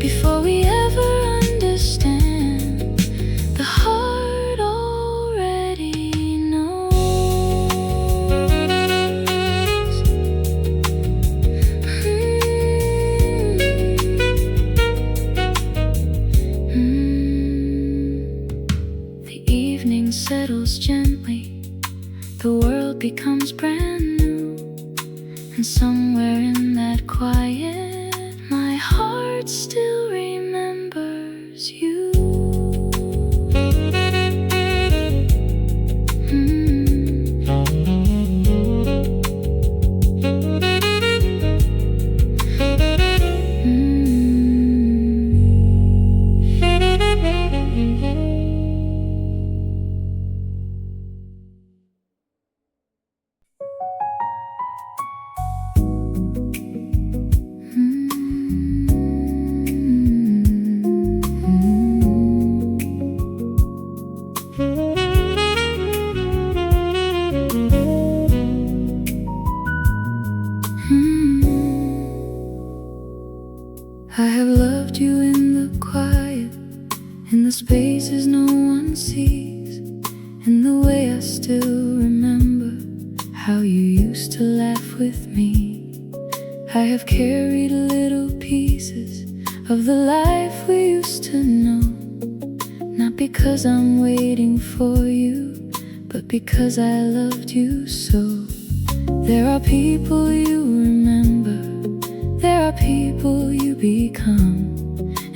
before we ever understand. The heart already knows. The evening settles gently, the world becomes brand new. And somewhere in that quiet, my heart still remembers you. have carried little pieces of the life we used to know, not because I'm waiting for you, but because I loved you so. There are people you remember, there are people you become,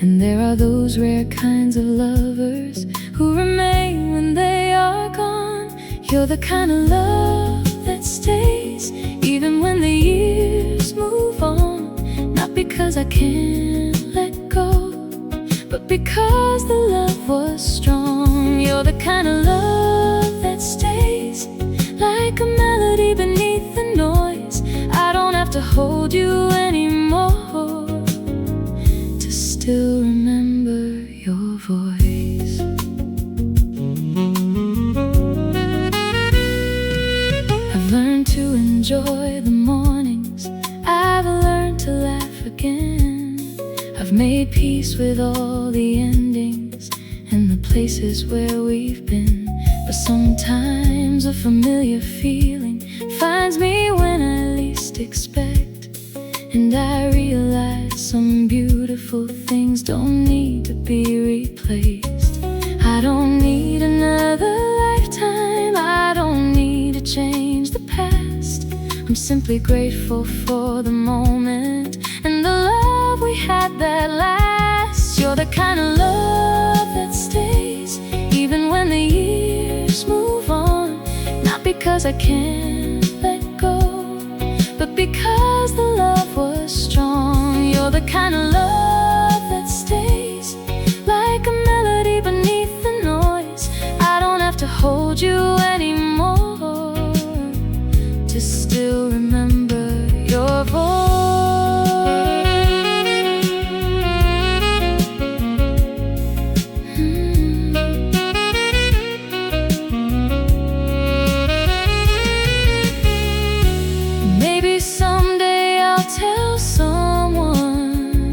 and there are those rare kinds of lovers who remain when they are gone. You're the kind of love that stays even when the years move on, not because I can't let go, but because the love was strong. You're the kind of love that stays like a melody beneath the noise. I don't have to hold you anymore to still remember your voice. I've learned to enjoy the mornings, I've learned to laugh again. I've made peace with all the endings and the places where we've been. But sometimes a familiar feeling finds me when I least expect, and I realize some beautiful things don't need to be replaced. I don't need another lifetime, I don't need to change the past. I'm simply grateful for the moment and the love we had that lasts. You're the kind of love that stays even when the years move on, not because I can't let go, but because the love was strong. You're the kind of love that stays like a melody beneath the noise. I don't have to hold you anymore to still remember your voice. Maybe someday I'll tell someone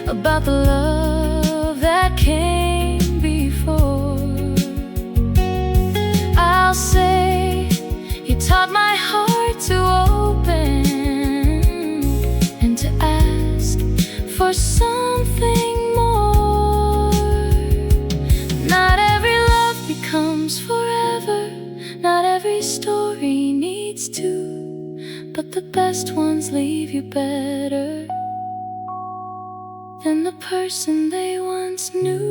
about the love that came before. I'll say you taught my heart to open and to ask for something more. Not every love becomes forever, not every story needs to, but the best ones leave you better than the person they once knew.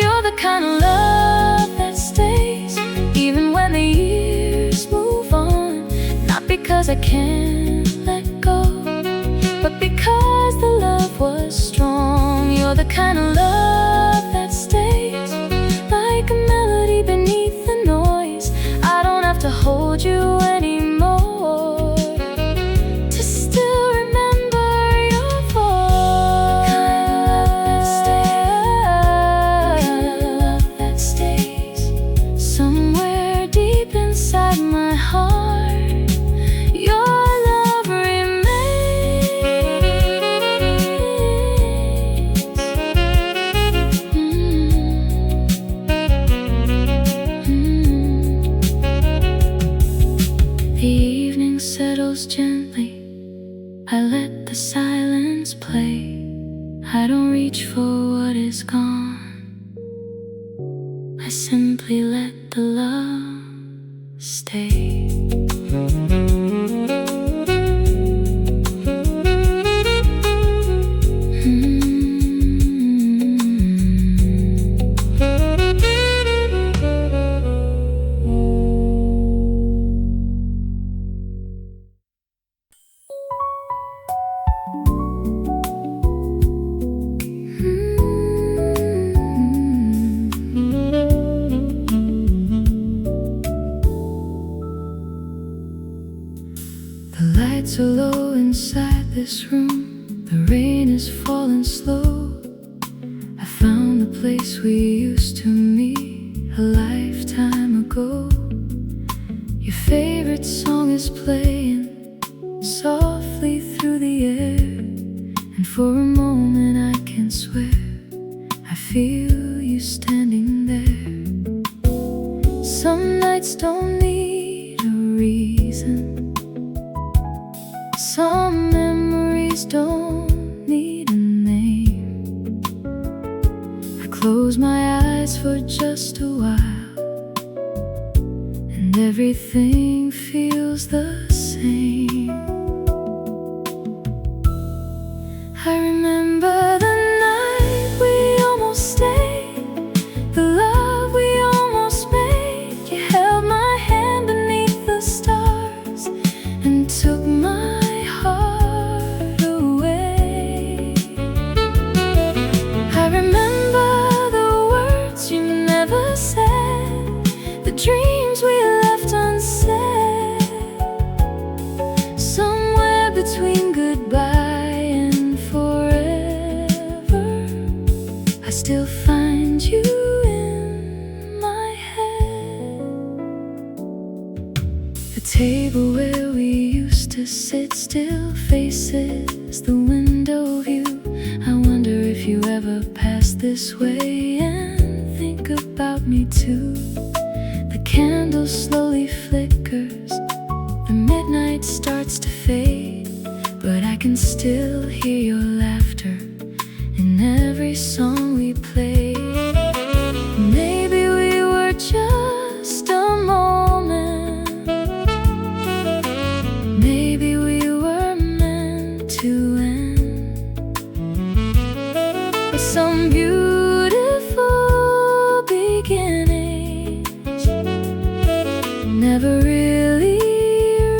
You're the kind of love that stays even when the years move on, not because I can't let go, but because the love was strong. You're the kind of love that stays like a melody beneath the noise. I don't have to hold you anymore to still remember your voice. The kind of love that stays somewhere deep inside my heart. Your love remains. The evening settles gently, I let the silence play. I don't reach for what is gone, I simply let the love stay. The lights are low inside this room, the rain is falling slow. I found the place we used to meet a lifetime ago. Your favorite song is playing softly through the air, and for a moment I can swear I feel you standing there. Some nights don't need a reason, dreams don't need a name. I close my eyes for just a while, and everything feels the same. I remember the night we almost stayed, the love we almost made. You held my hand beneath the stars and took my heart away. I remember the words you never said, the dreams we left unsaid. Somewhere between goodbye and forever, I still find you in my head. The table where we used to sit still faces the window view. I wonder if you ever pass this way and think about me too. The candle slowly flickers, the midnight starts to fade, but I can still hear your laughter in every song we played. Maybe we were just a moment, maybe we were meant to end with some beautiful beginnings. Never really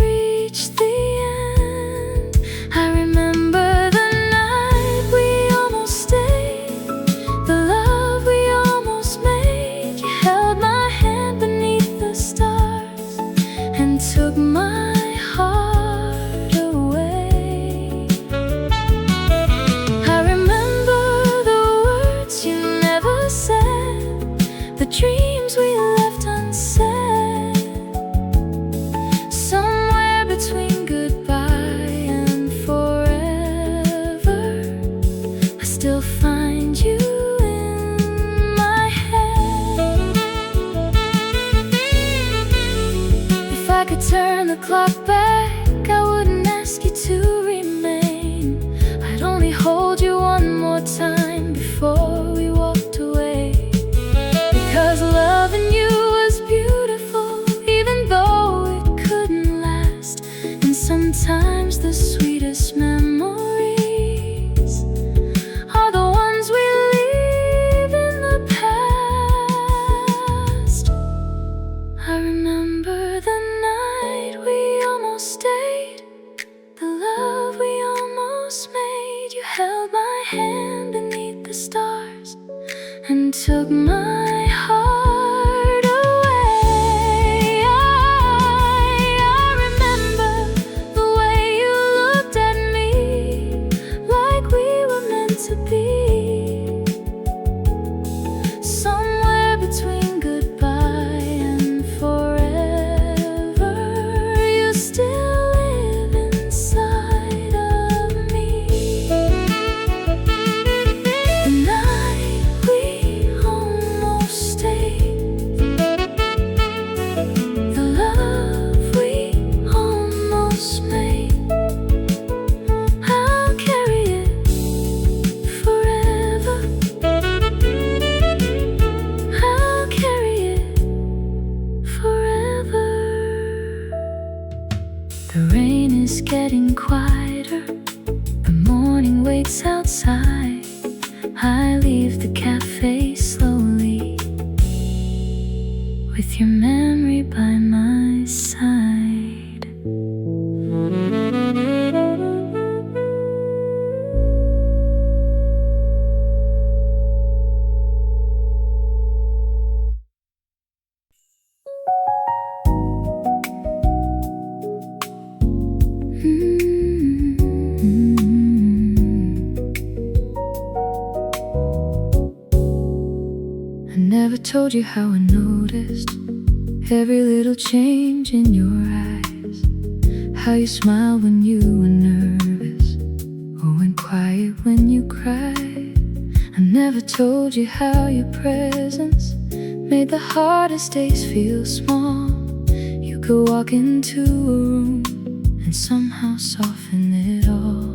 reached the end. I remember the night we almost stayed, the love we almost made. You held my hand beneath the stars and took my heart away. I remember the words you never said, the dreams we left unsaid. Somewhere between goodbye and forever, I still find you in my head. If I could turn the clock back, I wouldn't ask you to remain. I'd only hold you one more time before we walked away. Because loving you was beautiful, even though it couldn't last. And sometimes the sweetest memories are the ones we leave in the past. I remember the night we almost stayed, the love we almost made. You held my hand beneath the stars and took my heart away. I remember the way you looked at me, like we were meant to be. Somewhere between goodbye and forever, you still live inside of me. The night we almost stayed, the love we almost made, I'll carry it forever. I'll carry it forever. The rain is getting quieter, the morning waits outside. I leave the cafe slowly, with your memory by my side. I never told you how I noticed every little change in your eyes, how you smiled when you were nervous, or went quiet when you cried. I never told you how your presence made the hardest days feel small. You could walk into a room and somehow soften it all.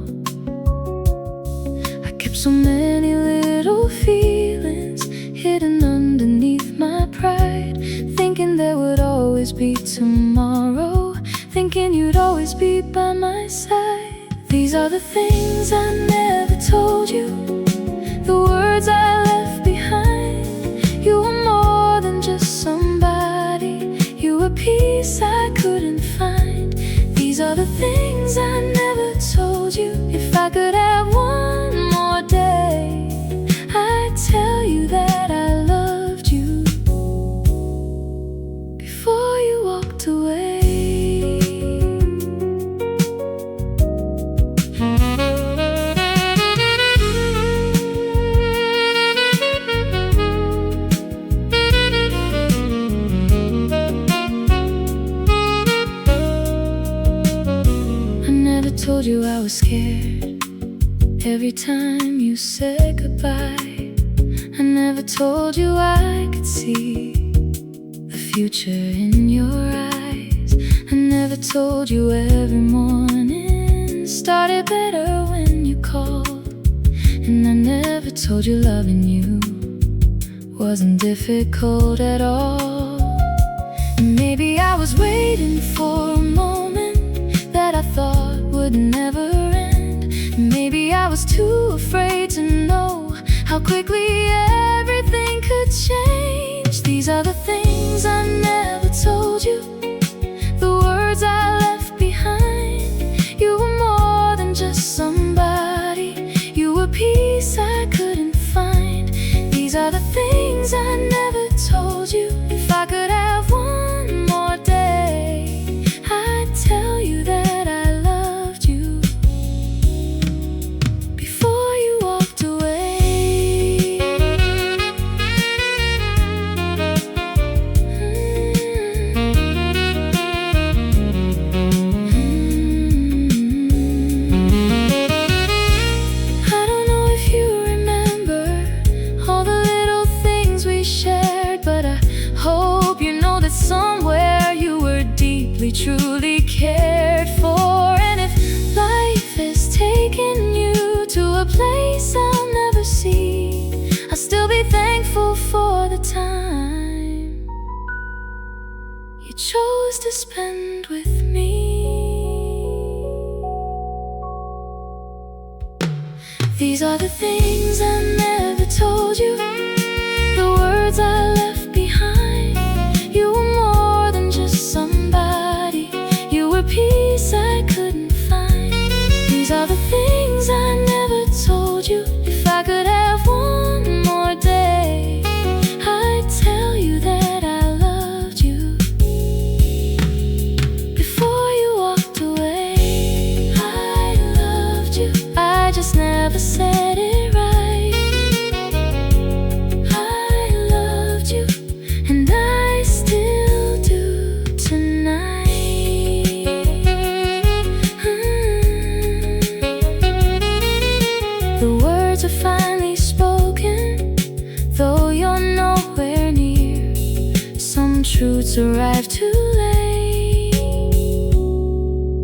so many little feelings hidden underneath my pride, thinking there would always be tomorrow, thinking you'd always be by my side. These are the things I never told you, the words I left behind. You were more than just somebody, you were peace I couldn't find. These are the things I never told you. If I could have one more day, I'd tell you that I loved you before you walked away. Told you I was scared every time you said goodbye. I never told you I could see the future in your eyes. I never told you every morning started better when you called. And I never told you loving you wasn't difficult at all. And maybe I was waiting for a moment that I thought would never end. Maybe I was too afraid to know how quickly everything could change. These are the things I never told you, the words I left behind. You were more than just somebody, you were peace I couldn't find. These are the things I never told you. If I could have one more day, I'd tell you that I loved you before you walked away. I don't know if you remember all the little things we shared, but I hope you know that somewhere you were deeply, truly cared for. And if life has taken you to a place I'll never see, I'll still be thankful for the time you chose to spend with me. These are the things I never told you, the words I left behind. You were more than just somebody, you were peace I couldn't find. These are the things I never told you. If I could have one more day, I'd tell you that I loved you before you walked away. I loved you, I just never said it right. I loved you, and I still do tonight. The words are finally spoken, though you're nowhere near. Some truths arrive too late,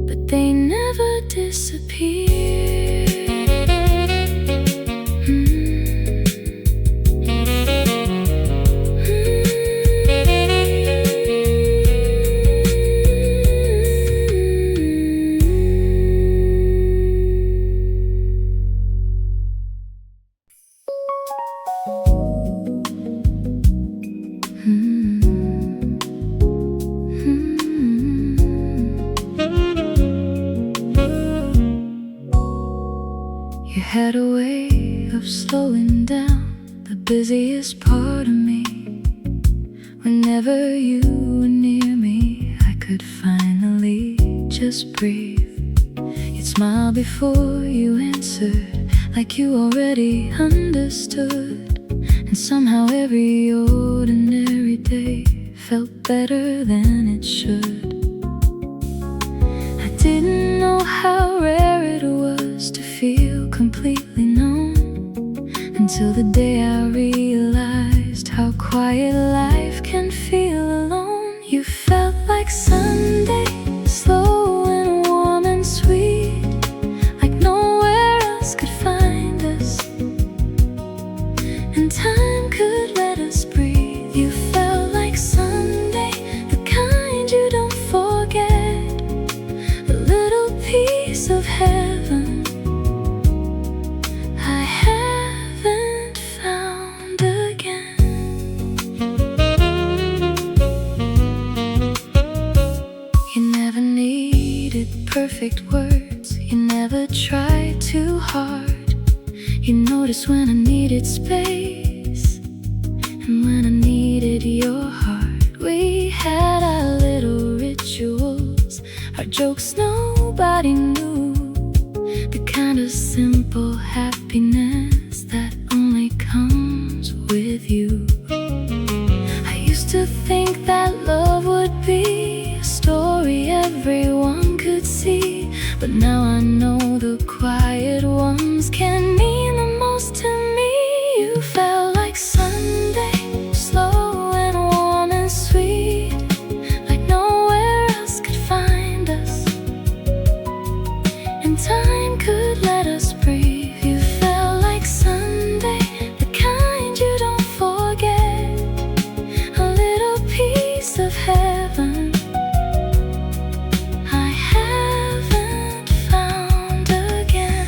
but they never disappear. You had a way of slowing down the busiest part of me. Whenever you were near me, I could finally just breathe. You'd smile before you answered, like you already understood. And somehow every ordinary day felt better than it should. I didn't know how rare it was to feel completely known, until the day I realized how quiet life can feel alone. You felt like Sunday, slow and warm and sweet, like nowhere else could find us. perfect words. You never tried too hard. You noticed when I needed space and when I needed your heart. We had our little rituals, our jokes nobody knew, the kind of simple happiness that only comes with you. I used to think that love would be a story everyone could see, but now I know the quiet ones can mean the most to me. You felt like Sunday, slow and warm and sweet, like nowhere else could find us, and time could let us breathe. You felt like Sunday, the kind you don't forget, a little piece of heaven I haven't found again.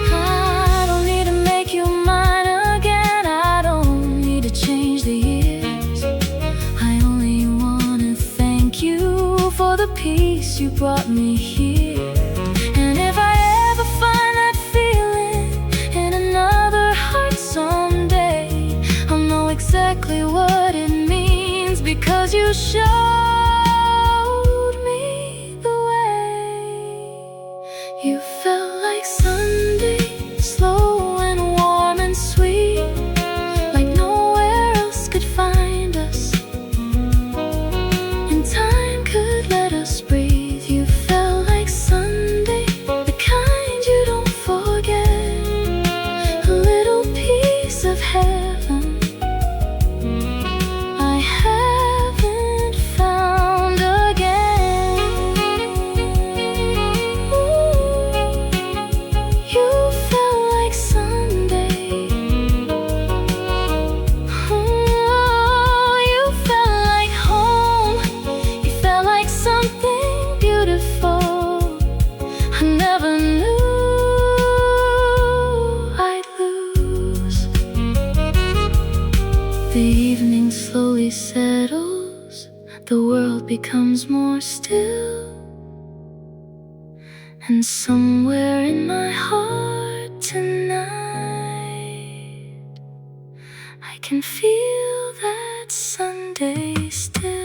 I don't need to make you mine again. I don't need to change the years. I only want to thank you for the peace you brought me here. And if I ever find that feeling in another heart someday, I'll know exactly what it means, because you showed me the way. You felt like Sunday, slow and warm and sweet, like nowhere else could find us, and time could let us breathe. You felt like Sunday, the kind you don't forget, a little piece of heaven I haven't found again. Ooh, you felt like Sunday. Oh, you felt like home. You felt like something beautiful I never knew I'd lose. The evening slowly settles, the world becomes more still, and somewhere in my heart tonight I can feel that Sunday still.